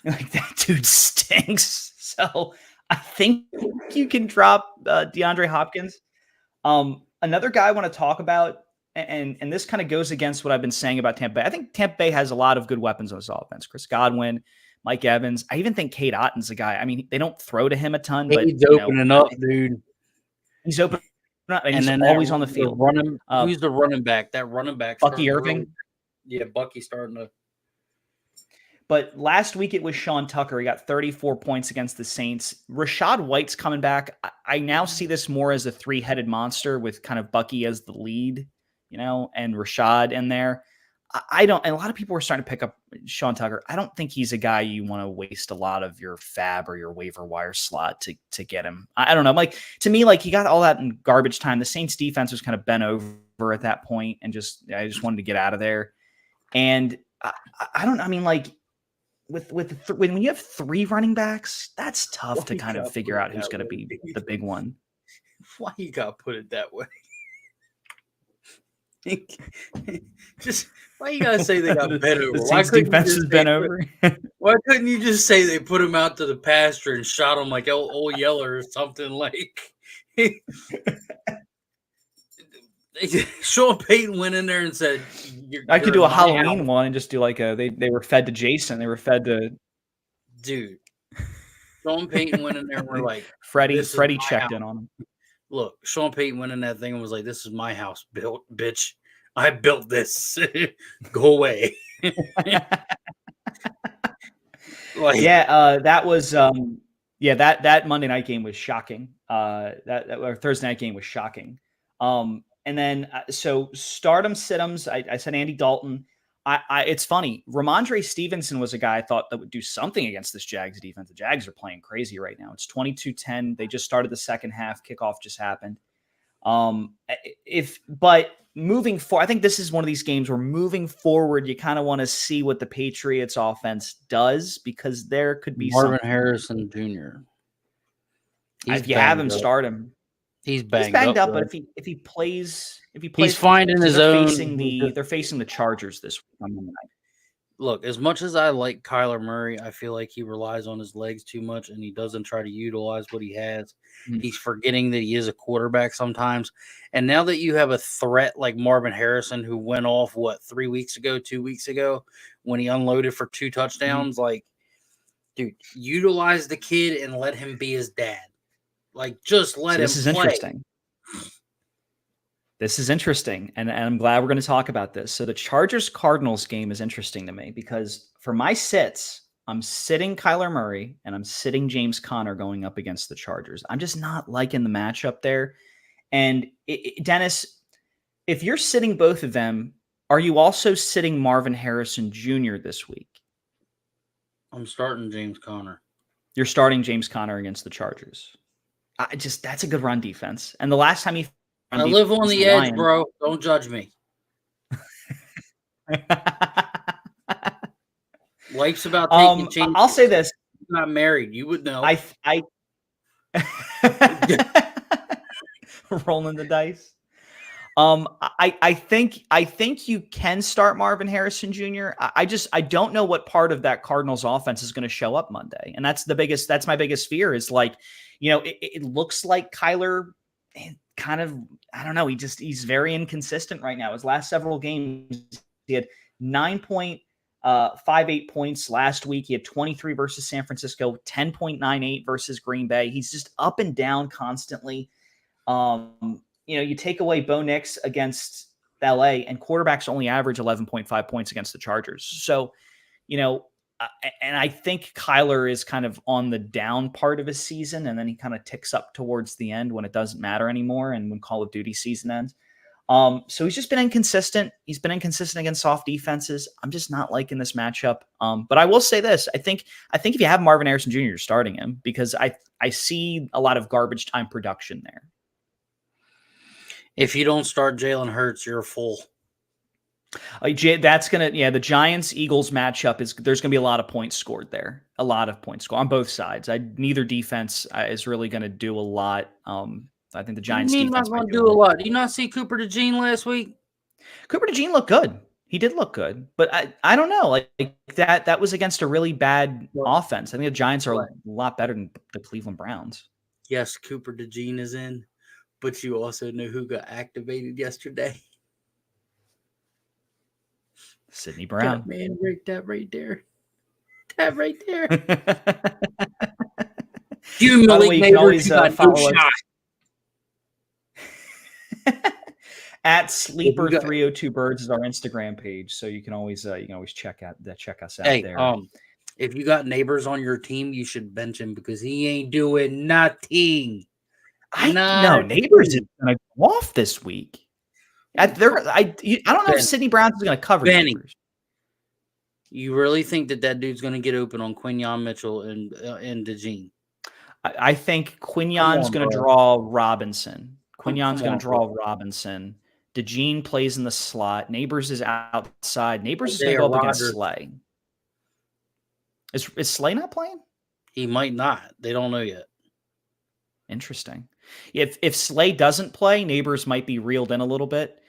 Speaker 3: Like, that dude stinks. So I think you can drop DeAndre Hopkins. Another guy I want to talk about, and this kind of goes against what I've been saying about Tampa Bay. I think Tampa Bay has a lot of good weapons on this offense. Chris Godwin, Mike Evans. I even think Cade Otton's a guy. They don't throw to him a ton, but
Speaker 2: he's opening up, dude.
Speaker 3: He's open. And he's always on the field.
Speaker 2: Who's the running back? That running back,
Speaker 3: Bucky Irving.
Speaker 2: Yeah, Bucky's starting to.
Speaker 3: But last week it was Sean Tucker. He got 34 points against the Saints. Rashad White's coming back. I now see this more as a 3-headed monster with kind of Bucky as the lead, and Rashad in there. And a lot of people are starting to pick up Sean Tucker. I don't think he's a guy you want to waste a lot of your fab or your waiver wire slot to get him. I don't know. To me, he got all that in garbage time. The Saints defense was kind of bent over at that point, and I just wanted to get out of there. And I don't. When you have 3 running backs, that's tough to kind of figure out who's going to be the big one.
Speaker 2: Why you got to put it that way? Just why you gotta say they got bent over?
Speaker 3: Why defense is bent over?
Speaker 2: Why couldn't you just say they put him out to the pasture and shot him like old Yeller or something? Like,
Speaker 5: Sean Payton went in there and said,
Speaker 3: I could do a
Speaker 5: my
Speaker 3: Halloween
Speaker 5: house."
Speaker 3: one and just do like they were fed to Jason. They were fed to
Speaker 5: Dude. Sean Payton went in there and we're like,
Speaker 3: Freddie.
Speaker 5: "This is
Speaker 3: Freddie
Speaker 5: my
Speaker 3: checked
Speaker 5: house."
Speaker 3: in on him.
Speaker 5: Look, Sean Payton went in that thing and was like, "This is my house, built, bitch. I built this. Go away." Like,
Speaker 3: That was that Monday night game was shocking. That or Thursday night game was shocking. And then so stardom situms. I said Andy Dalton. It's funny. Ramondre Stevenson was a guy I thought that would do something against this Jags defense. The Jags are playing crazy right now. It's 22-10. They just started the second half. Kickoff just happened. But moving forward, I think this is one of these games where moving forward, you kind of want to see what the Patriots offense does because there could be
Speaker 5: Marvin
Speaker 3: something.
Speaker 5: Harrison Jr.
Speaker 3: If you have him, start him.
Speaker 5: He's banged,
Speaker 3: up,
Speaker 5: bro.
Speaker 3: but if he plays,
Speaker 5: he's finding his own.
Speaker 3: They're facing the Chargers this week on Monday night.
Speaker 5: Look, as much as I like Kyler Murray, I feel like he relies on his legs too much and he doesn't try to utilize what he has. He's forgetting that he is a quarterback sometimes. And now that you have a threat like Marvin Harrison, who went off, 2 weeks ago, when he unloaded for 2 touchdowns, like, dude, utilize the kid and let him be his dad. Like, just let him play.
Speaker 3: This is interesting. This is interesting, and I'm glad we're going to talk about this. So the Chargers-Cardinals game is interesting to me because for my sits, I'm sitting Kyler Murray and I'm sitting James Conner going up against the Chargers. I'm just not liking the matchup there. And Dennis, if you're sitting both of them, are you also sitting Marvin Harrison Jr. this week?
Speaker 5: I'm starting James Conner.
Speaker 3: You're starting James Conner against the Chargers. That's a good run defense. And the last time he
Speaker 5: I live on the edge, bro. Don't judge me. Life's about taking chances.
Speaker 3: I'll say this.
Speaker 5: I'm not married. You would know.
Speaker 3: I rolling the dice. I think you can start Marvin Harrison Jr. I don't know what part of that Cardinals offense is going to show up Monday. And that's my biggest fear is like, it looks like Kyler kind of, I don't know. He's very inconsistent right now. His last several games, he had 9.58 points last week. He had 23 versus San Francisco, 10.98 versus Green Bay. He's just up and down constantly. You take away Bo Nix against LA and quarterbacks only average 11.5 points against the Chargers. So, and I think Kyler is kind of on the down part of his season, and then he kind of ticks up towards the end when it doesn't matter anymore and when Call of Duty season ends. So he's just been inconsistent. He's been inconsistent against soft defenses. I'm just not liking this matchup. But I will say this. I think if you have Marvin Harrison Jr., you're starting him because I see a lot of garbage time production there.
Speaker 5: If you don't start Jalen Hurts, you're a fool.
Speaker 3: That's the Giants-Eagles matchup there's going to be a lot of points scored there. A lot of points scored on both sides. Neither defense is really going to do a lot. I think the Giants defense
Speaker 5: not going to do a lot. Did you not see Cooper DeJean last week?
Speaker 3: Cooper DeJean looked good. He did look good, but I don't know. Like that was against a really bad offense. I think the Giants are a lot better than the Cleveland Browns.
Speaker 5: Yes, Cooper DeJean is in, but you also know who got activated yesterday.
Speaker 3: Sidney Brown.
Speaker 5: God, man, that right there. That right there. You
Speaker 3: can always follow us at Sleeper 302 Birds is our Instagram page, so you can always check us out there.
Speaker 5: If you got Neighbors on your team, you should bench him because he ain't doing nothing.
Speaker 3: No, Neighbors is going to go off this week. I don't know if Sidney Brown is going to cover Neighbors.
Speaker 5: You really think that dude's going to get open on Quinyon Mitchell and DeJean?
Speaker 3: I think Quinyon's going to draw Robinson. Quinyon's going to draw Robinson. DeJean plays in the slot. Neighbors is outside. Neighbors is going to go up against Slay. Is Slay not playing?
Speaker 5: He might not. They don't know yet.
Speaker 3: Interesting. If Slay doesn't play, Neighbors might be reeled in a little bit.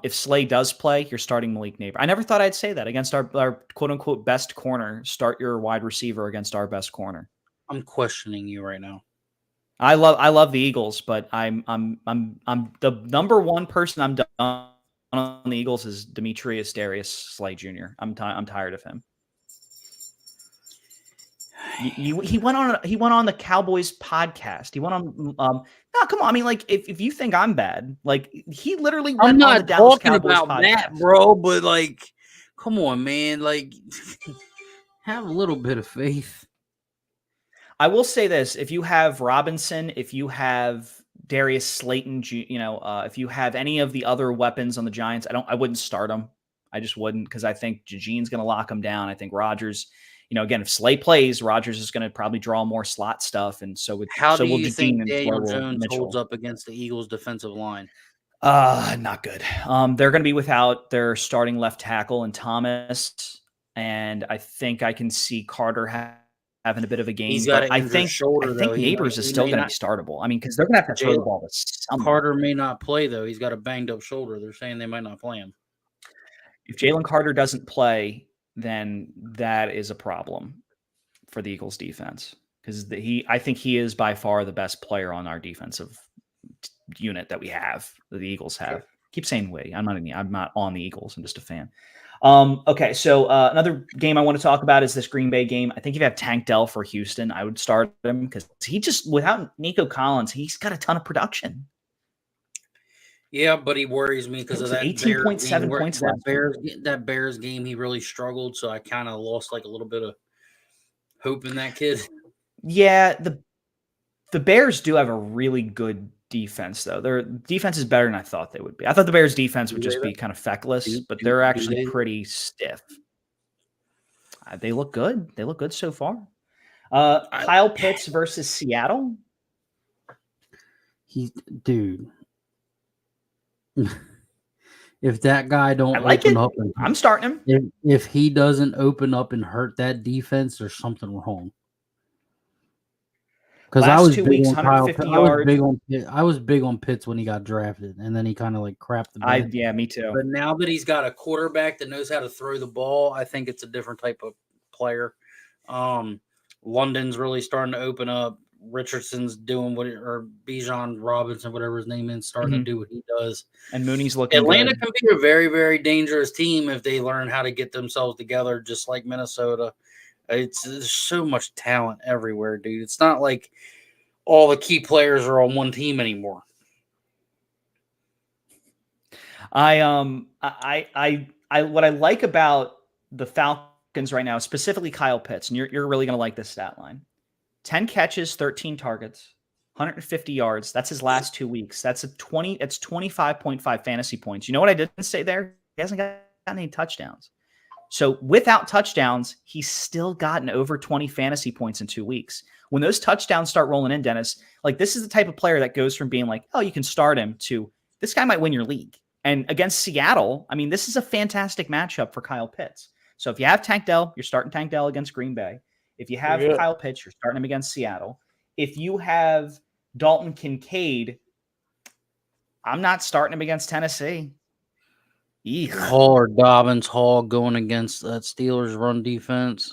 Speaker 3: If Slay does play, you're starting Malik Neighbors. I never thought I'd say that against our quote-unquote best corner. Start your wide receiver against our best corner.
Speaker 5: I'm questioning you right now.
Speaker 3: I love the Eagles, but I'm the number one person I'm done on the Eagles is Demetrius Darius Slay Jr. I'm tired of him. He went on the Cowboys podcast. He went on no, come on. I mean, like if you think I'm bad, like he literally
Speaker 5: I'm
Speaker 3: went on the
Speaker 5: not
Speaker 3: Dallas
Speaker 5: talking
Speaker 3: Cowboys
Speaker 5: about
Speaker 3: podcast.
Speaker 5: that, bro, but like, come on, man. Like, have a little bit of faith.
Speaker 3: I will say this: if you have Robinson, if you have Darius Slayton, if you have any of the other weapons on the Giants, I wouldn't start them. I just wouldn't, because I think Eugene's going to lock them down. I think Rodgers, again, if Slay plays, Rodgers is going to probably draw more slot stuff, and so will
Speaker 5: You
Speaker 3: Eugene
Speaker 5: think
Speaker 3: and
Speaker 5: Daniel
Speaker 3: so will
Speaker 5: Jones
Speaker 3: Mitchell.
Speaker 5: holds up against the Eagles' defensive line?
Speaker 3: Not good. They're going to be without their starting left tackle and Thomas, and I think I can see Carter having a bit of a game.
Speaker 5: He's got
Speaker 3: but
Speaker 5: an injured shoulder, though.
Speaker 3: Neighbors is still going to be startable. I mean, because they're going to have to throw the ball to someone.
Speaker 5: Carter may not play, though. He's got a banged up shoulder. They're saying they might not play him.
Speaker 3: If Jalen Carter doesn't play, then that is a problem for the Eagles defense, because I think he is by far the best player on our defensive unit that the Eagles have. Sure. Keep saying we. I'm not on the Eagles. I'm just a fan. Okay, so another game I want to talk about is this Green Bay game. I think if you have Tank Dell for Houston, I would start him, because he just, without Nico Collins, he's got a ton of production.
Speaker 5: Yeah, but he worries me because of that
Speaker 3: 18.7 points last
Speaker 5: that Bears game. He really struggled, so I kind of lost like a little bit of hope in that kid.
Speaker 3: Yeah, the Bears do have a really good defense, though. Their defense is better than I thought they would be. I thought the Bears' defense would just be kind of feckless, but they're actually pretty stiff. They look good. They look good so far. Kyle Pitts versus Seattle.
Speaker 5: Dude. If that guy don't
Speaker 3: open up, I'm starting
Speaker 5: him. If he doesn't open up and hurt that defense, there's something wrong. Because I was
Speaker 3: 2 weeks, 150 yards.
Speaker 5: I was big on Pitts when he got drafted, and then he kind of like crapped the bed.
Speaker 3: Yeah, me too.
Speaker 5: But now that he's got a quarterback that knows how to throw the ball, I think it's a different type of player. London's really starting to open up. Richardson's doing or Bijan Robinson, whatever his name is, starting to do what he does.
Speaker 3: And Mooney's looking
Speaker 5: Atlanta
Speaker 3: good.
Speaker 5: Can be a very, very dangerous team if they learn how to get themselves together, just like Minnesota. There's so much talent everywhere, dude. It's not like all the key players are on one team anymore.
Speaker 3: What I like about the Falcons right now, specifically Kyle Pitts, and you're really going to like this stat line. 10 catches, 13 targets, 150 yards. That's his last 2 weeks. It's 25.5 fantasy points. You know what I didn't say there? He hasn't gotten any touchdowns. So without touchdowns, he's still gotten over 20 fantasy points in 2 weeks. When those touchdowns start rolling in, Dennis, like this is the type of player that goes from being like, oh, you can start him to this guy might win your league. And against Seattle, I mean, this is a fantastic matchup for Kyle Pitts. So if you have Tank Dell, you're starting Tank Dell against Green Bay. If you have Kyle Pitts, you're starting him against Seattle. If you have Dalton Kincaid, I'm not starting him against Tennessee.
Speaker 5: Hall or Dobbins, Hall going against that Steelers run defense.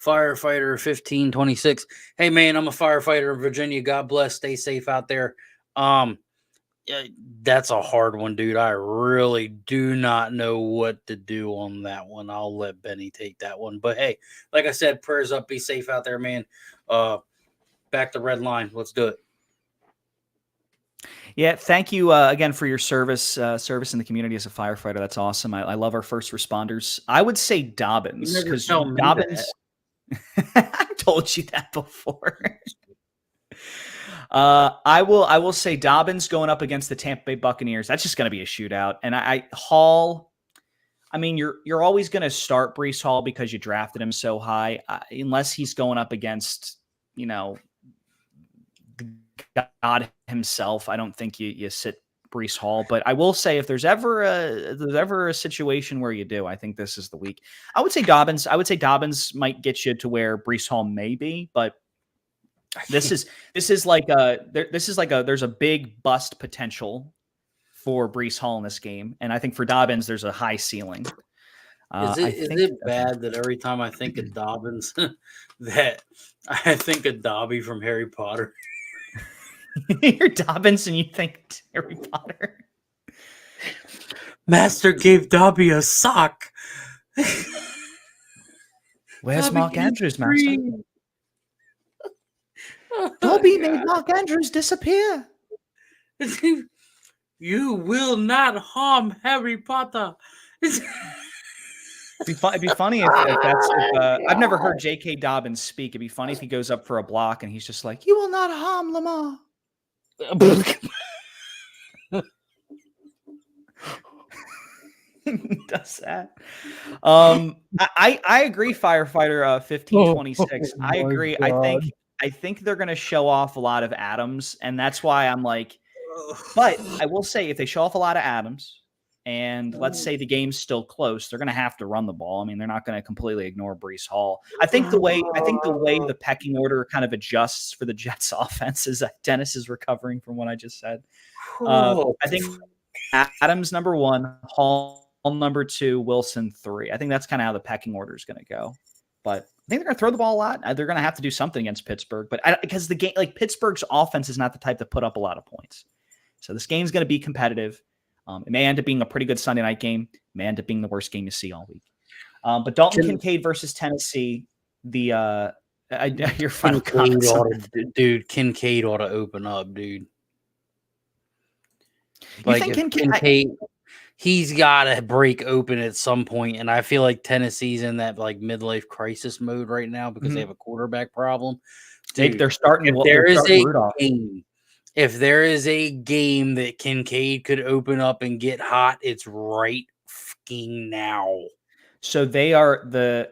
Speaker 5: Firefighter 1526. Hey man, I'm a firefighter in Virginia. God bless. Stay safe out there. That's a hard one, dude. I really do not know what to do on that one. I'll let Benny take that one. But hey, like I said, prayers up. Be safe out there, man. Back to red line. Let's do it.
Speaker 3: Yeah, thank you again for your service in the community as a firefighter. That's awesome. I love our first responders. I would say Dobbins, because Dobbins. I told you that before. I will say Dobbins going up against the Tampa Bay Buccaneers. That's just going to be a shootout. And Hall. I mean, you're always going to start Breece Hall because you drafted him so high, unless he's going up against God himself. I don't think you sit Breece Hall, but I will say if there's ever a situation where you do, I think this is the week. I would say Dobbins might get you to where Breece Hall may be, but there's a big bust potential for Breece Hall in this game, and I think for Dobbins there's a high ceiling.
Speaker 5: Is it bad that every time I think of Dobbins, that I think of Dobby from Harry Potter?
Speaker 3: You're Dobbins and you think Harry Potter.
Speaker 5: Master gave Dobby a sock.
Speaker 3: Where's
Speaker 5: Dobby
Speaker 3: Mark
Speaker 5: gave
Speaker 3: Andrews, Master?
Speaker 5: three.
Speaker 3: Dobby made Mark Andrews disappear.
Speaker 5: You will not harm Harry Potter.
Speaker 3: It'd be funny if I've never heard J.K. Dobbins speak. It'd be funny if he goes up for a block and he's just like, "You will not harm Lamar." Does that? I agree. Firefighter 1526. I agree.
Speaker 5: God.
Speaker 3: I think they're going to show off a lot of Adams, and that's why I'm like. But I will say, if they show off a lot of Adams, and let's say the game's still close, they're going to have to run the ball. I mean, they're not going to completely ignore Breece Hall. I think the way the pecking order kind of adjusts for the Jets' offense is that Dennis is recovering from what I just said. I think Adams number 1, Hall number 2, Wilson 3. I think that's kind of how the pecking order is going to go. But I think they're going to throw the ball a lot. They're going to have to do something against Pittsburgh. But because the game, like Pittsburgh's offense is not the type to put up a lot of points. So this game's going to be competitive. It may end up being a pretty good Sunday night game. It may end up being the worst game you see all week. But Dalton Kincaid versus Tennessee. Your final comments.
Speaker 5: Dude, Kincaid ought to open up, dude.
Speaker 3: You think
Speaker 5: Kincaid, he's got to break open at some point, and I feel like Tennessee's in that like midlife crisis mode right now because they have a quarterback problem. Dude,
Speaker 3: they're starting.
Speaker 5: If there is a game that Kincaid could open up and get hot, it's right fucking now.
Speaker 3: So they are the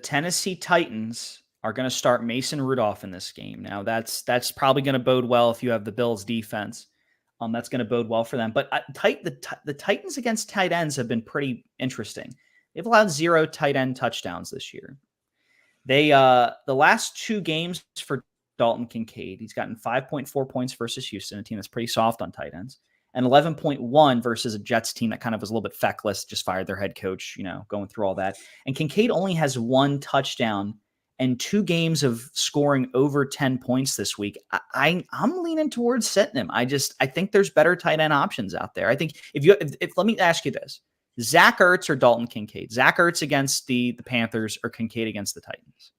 Speaker 3: Tennessee Titans are going to start Mason Rudolph in this game. Now that's probably going to bode well if you have the Bills defense. That's going to bode well for them. But the Titans against tight ends have been pretty interesting. They've allowed 0 tight end touchdowns this year. They the last 2 games for Dalton Kincaid, he's gotten 5.4 points versus Houston, a team that's pretty soft on tight ends, and 11.1 versus a Jets team that kind of was a little bit feckless, just fired their head coach, going through all that. And Kincaid only has 1 touchdown and 2 games of scoring over 10 points this week. I'm leaning towards sitting him. I think there's better tight end options out there. I think if let me ask you this: Zach Ertz or Dalton Kincaid? Zach Ertz against the Panthers or Kincaid against the Titans?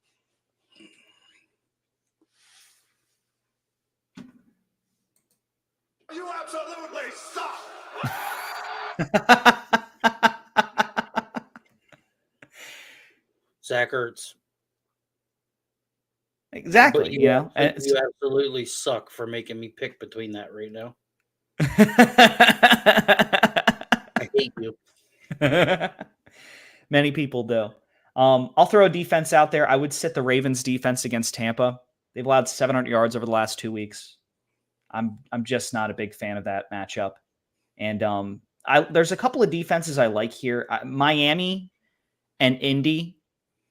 Speaker 4: You absolutely suck.
Speaker 5: Zach Ertz.
Speaker 3: Exactly.
Speaker 5: But you absolutely suck for making me pick between that right now. I hate you.
Speaker 3: Many people do. I'll throw a defense out there. I would sit the Ravens defense against Tampa. They've allowed 700 yards over the last 2 weeks. I'm just not a big fan of that matchup. And there's a couple of defenses I like here. Miami and Indy.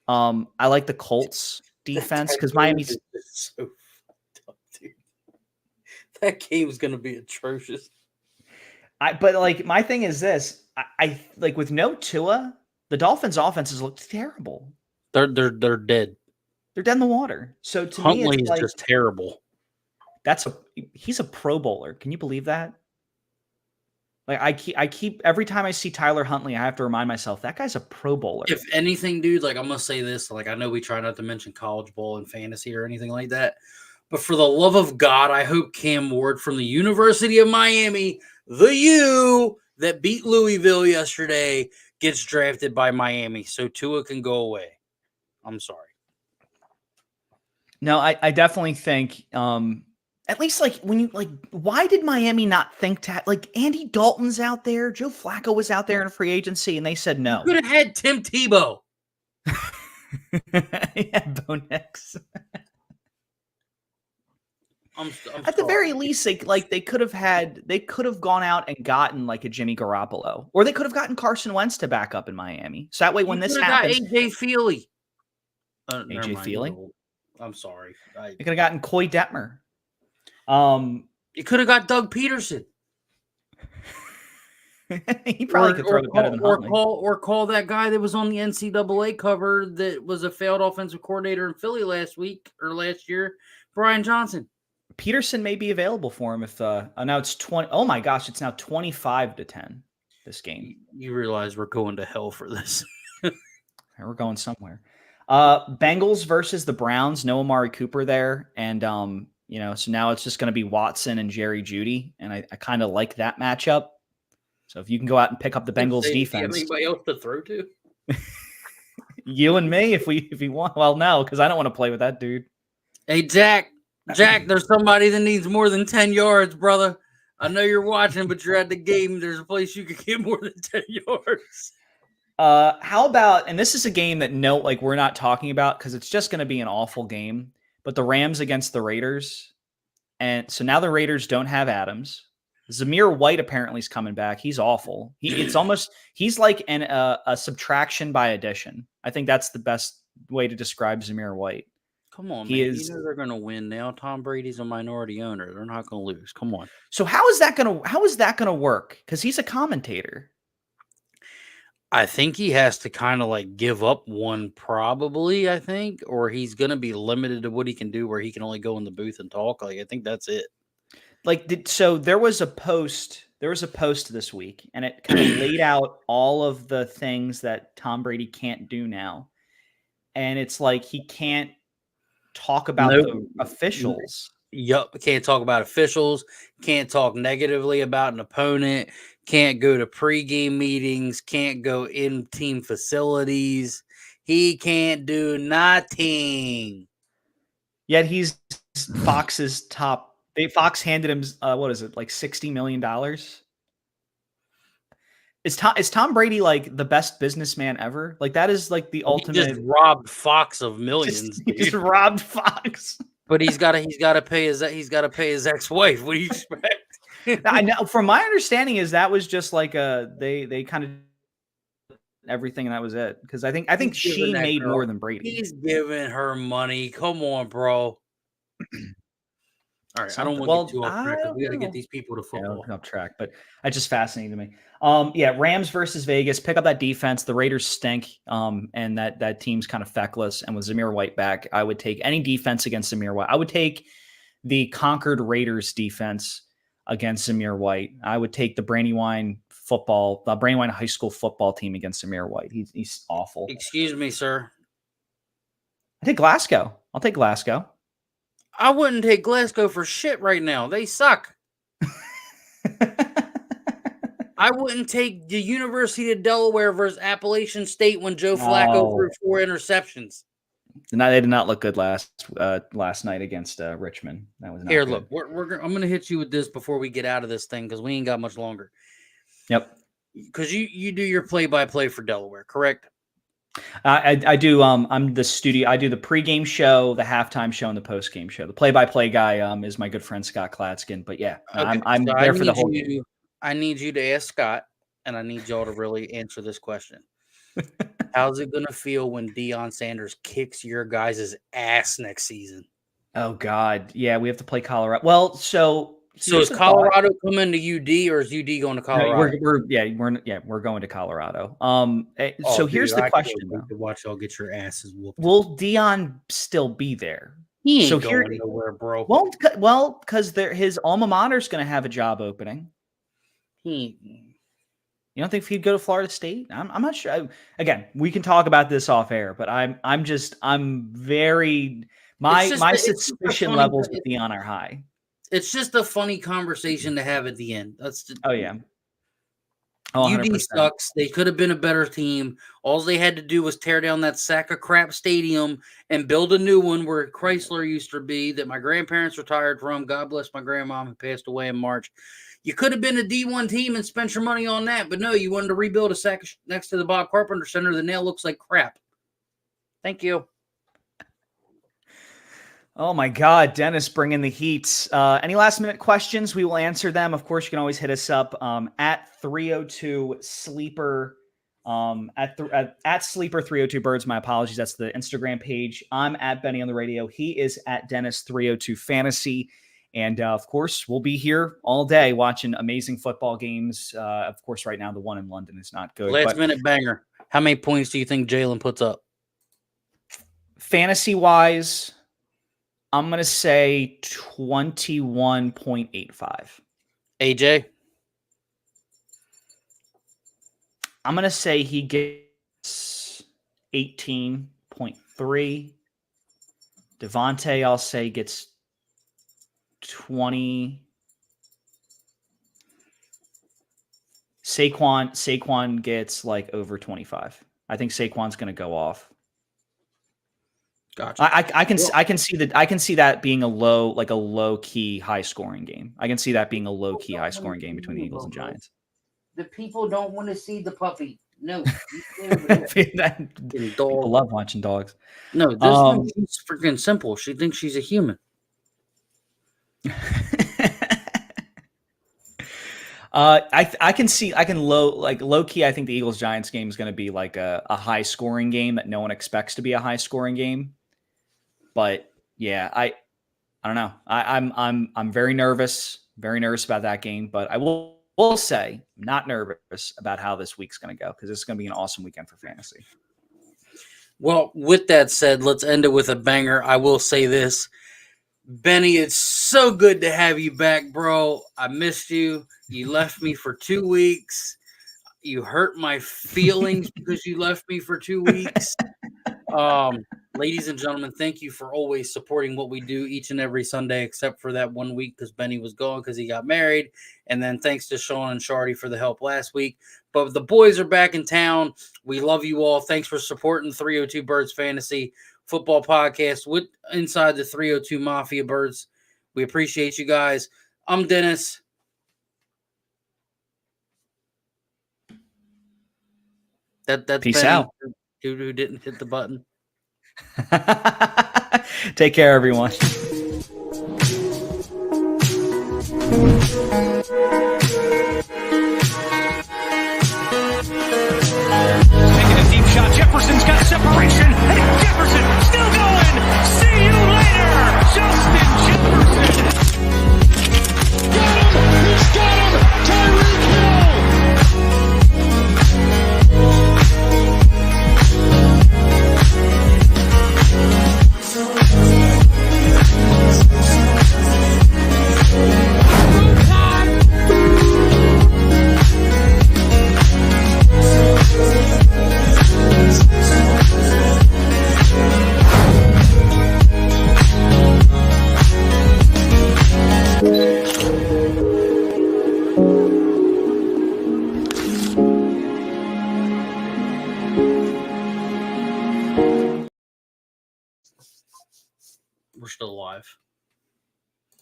Speaker 3: I like the Colts defense because Miami's
Speaker 5: so up, dude. That game's gonna be atrocious.
Speaker 3: But like my thing is this: I like with no Tua, the Dolphins' offenses look terrible.
Speaker 5: They're dead.
Speaker 3: They're dead in the water. So to
Speaker 5: Huntley
Speaker 3: me, it's
Speaker 5: is just terrible.
Speaker 3: He's a Pro Bowler. Can you believe that? Like I keep every time I see Tyler Huntley, I have to remind myself that guy's a Pro Bowler.
Speaker 5: If anything, dude, like I'm gonna say this, like I know we try not to mention college bowl and fantasy or anything like that, but for the love of God, I hope Cam Ward from the University of Miami, the U that beat Louisville yesterday, gets drafted by Miami so Tua can go away. I'm sorry.
Speaker 3: No, I definitely think at least like when you like, why did Miami not think to like Andy Dalton's out there? Joe Flacco was out there in a free agency and they said no.
Speaker 5: You could have had Tim Tebow.
Speaker 3: Yeah, Bo Nix.
Speaker 5: I'm
Speaker 3: At the very least, they could have gone out and gotten like a Jimmy Garoppolo, or they could have gotten Carson Wentz to back up in Miami. So that way, when this happens,
Speaker 5: got AJ Feely.
Speaker 3: AJ Feely.
Speaker 5: I'm sorry.
Speaker 3: You could have gotten Coy Detmer.
Speaker 5: You could have got Doug Peterson.
Speaker 3: He probably could throw it better than Huntley.
Speaker 5: Call that guy that was on the NCAA cover that was a failed offensive coordinator in Philly last year, Brian Johnson.
Speaker 3: Peterson may be available for him if now it's 20. Oh my gosh, it's now 25-10 this game.
Speaker 5: You realize we're going to hell for this.
Speaker 3: We're going somewhere. Bengals versus the Browns, no Amari Cooper there. And so now it's just going to be Watson and Jerry Jeudy. And I kind of like that matchup. So if you can go out and pick up the Bengals defense.
Speaker 5: Do you have anybody else to throw to?
Speaker 3: You and me, if you want. Well, no, because I don't want to play with that dude.
Speaker 5: Hey, Jack, there's somebody that needs more than 10 yards, brother. I know you're watching, but you're at the game. There's a place you could get more than 10 yards.
Speaker 3: How about, and this is a game that we're not talking about because it's just going to be an awful game, but the Rams against the Raiders. And so now the Raiders don't have Adams. Zamir White apparently is coming back. He's awful. He's like a subtraction by addition. I think that's the best way to describe Zamir White.
Speaker 5: Come on, man. You know they're going to win now. Tom Brady's a minority owner. They're not going to lose. Come on.
Speaker 3: So how is that going to work? Because he's a commentator.
Speaker 5: I think he has to kind of give up one probably, I think, or he's going to be limited to what he can do where he can only go in the booth and talk. I think that's it.
Speaker 3: So there was a post this week and it kind of laid out all of the things that Tom Brady can't do now. And it's like he can't talk about the officials.
Speaker 5: Yup. Can't talk about officials. Can't talk negatively about an opponent. Can't go to pregame meetings. Can't go in team facilities. He can't do nothing.
Speaker 3: Yet he's Fox's top. Fox handed him what is it, like $60 million? Is Tom Brady the best businessman ever? That is the ultimate.
Speaker 5: He just robbed Fox of millions.
Speaker 3: He just robbed Fox.
Speaker 5: But he's got to pay his ex-wife. What do you expect?
Speaker 3: I know. From my understanding, that was just they kind of everything and that was it. Because I think she made more than Brady.
Speaker 5: He's giving her money. Come on, bro. All right, I don't want to get too off track. We got to get these people to football.
Speaker 3: Off track, but that just fascinated me. Rams versus Vegas. Pick up that defense. The Raiders stink, and that team's kind of feckless. And with Zamir White back, I would take any defense against Zamir White. I would take the conquered Raiders defense against Zamir White. I would take the Brandywine High School football team against Zamir White. He's awful.
Speaker 5: Excuse me, sir.
Speaker 3: I take Glasgow. I'll take Glasgow.
Speaker 5: I wouldn't take Glasgow for shit right now. They suck. I wouldn't take the University of Delaware versus Appalachian State when Joe Flacco threw 4 interceptions.
Speaker 3: They did not look good last night against Richmond. That was not
Speaker 5: Here.
Speaker 3: good.
Speaker 5: Look, I'm going to hit you with this before we get out of this thing because we ain't got much longer.
Speaker 3: Yep.
Speaker 5: Because you do your play-by-play for Delaware, correct?
Speaker 3: I do. I'm the studio. I do the pregame show, the halftime show, and the postgame show. The play-by-play guy is my good friend Scott Kladskin. But yeah, okay. I'm there for the whole game.
Speaker 5: I need you to ask Scott, and I need y'all to really answer this question. How's it gonna feel when Deion Sanders kicks your guys' ass next season?
Speaker 3: Oh God, yeah, we have to play Colorado. Well, so
Speaker 5: is Colorado coming to UD, or is UD going to Colorado?
Speaker 3: We're going to Colorado. Here's the question:
Speaker 5: watch y'all get your asses whooped.
Speaker 3: Will Deion still be there?
Speaker 5: He ain't going nowhere, bro.
Speaker 3: Well, because his alma mater is going to have a job opening. You don't think he'd go to Florida State? I'm not sure. Again, we can talk about this off air, but I'm very my suspicion levels with Deion are high.
Speaker 5: It's just a funny conversation to have at the end.
Speaker 3: Oh yeah.
Speaker 5: UD sucks. They could have been a better team. All they had to do was tear down that sack of crap stadium and build a new one where Chrysler used to be that my grandparents retired from. God bless my grandma who passed away in March. You could have been a D1 team and spent your money on that, but no, you wanted to rebuild a sack next to the Bob Carpenter Center. The nail looks like crap. Thank you.
Speaker 3: Oh my God, Dennis bringing the heat. Any last minute questions? We will answer them. Of course, you can always hit us up at 302 Sleeper, at Sleeper 302 Birds. My apologies. That's the Instagram page. I'm at Benny on the radio. He is at Dennis 302 Fantasy. And of course, we'll be here all day watching amazing football games. Of course, right now the one in London is not good.
Speaker 5: Last minute banger. How many points do you think Jalen puts up?
Speaker 3: Fantasy wise, I'm going to say 21.85.
Speaker 5: AJ?
Speaker 3: I'm going to say he gets 18.3. Devontae, I'll say, gets 20. Saquon gets like over 25. I think Saquon's going to go off.
Speaker 5: Gotcha.
Speaker 3: I can see that being a low key high scoring game. I can see that being a low key high scoring game between the Eagles and Giants.
Speaker 5: The people don't want to see the puppy. No.
Speaker 3: People love watching dogs.
Speaker 5: No, this one, she's freaking simple. She thinks she's a human.
Speaker 3: I can low key. I think the Eagles Giants game is going to be like a high scoring game that no one expects to be a high scoring game. But yeah, I don't know. I'm very nervous about that game. But I will say I'm not nervous about how this week's going to go because it's going to be an awesome weekend for fantasy.
Speaker 5: Well, with that said, let's end it with a banger. I will say this. Benny, it's so good to have you back, bro. I missed you. You left me for 2 weeks. You hurt my feelings because you left me for 2 weeks. Ladies and gentlemen, thank you for always supporting what we do each and every Sunday, except for that 1 week because Benny was gone because he got married. And then thanks to Sean and Shardy for the help last week. But the boys are back in town. We love you all. Thanks for supporting 302 Birds Fantasy Football Podcast with inside the 302 Mafia Birds. We appreciate you guys. I'm Dennis. That's
Speaker 3: Peace
Speaker 5: Benny,
Speaker 3: out.
Speaker 5: Dude who didn't hit the button.
Speaker 3: Take care, everyone.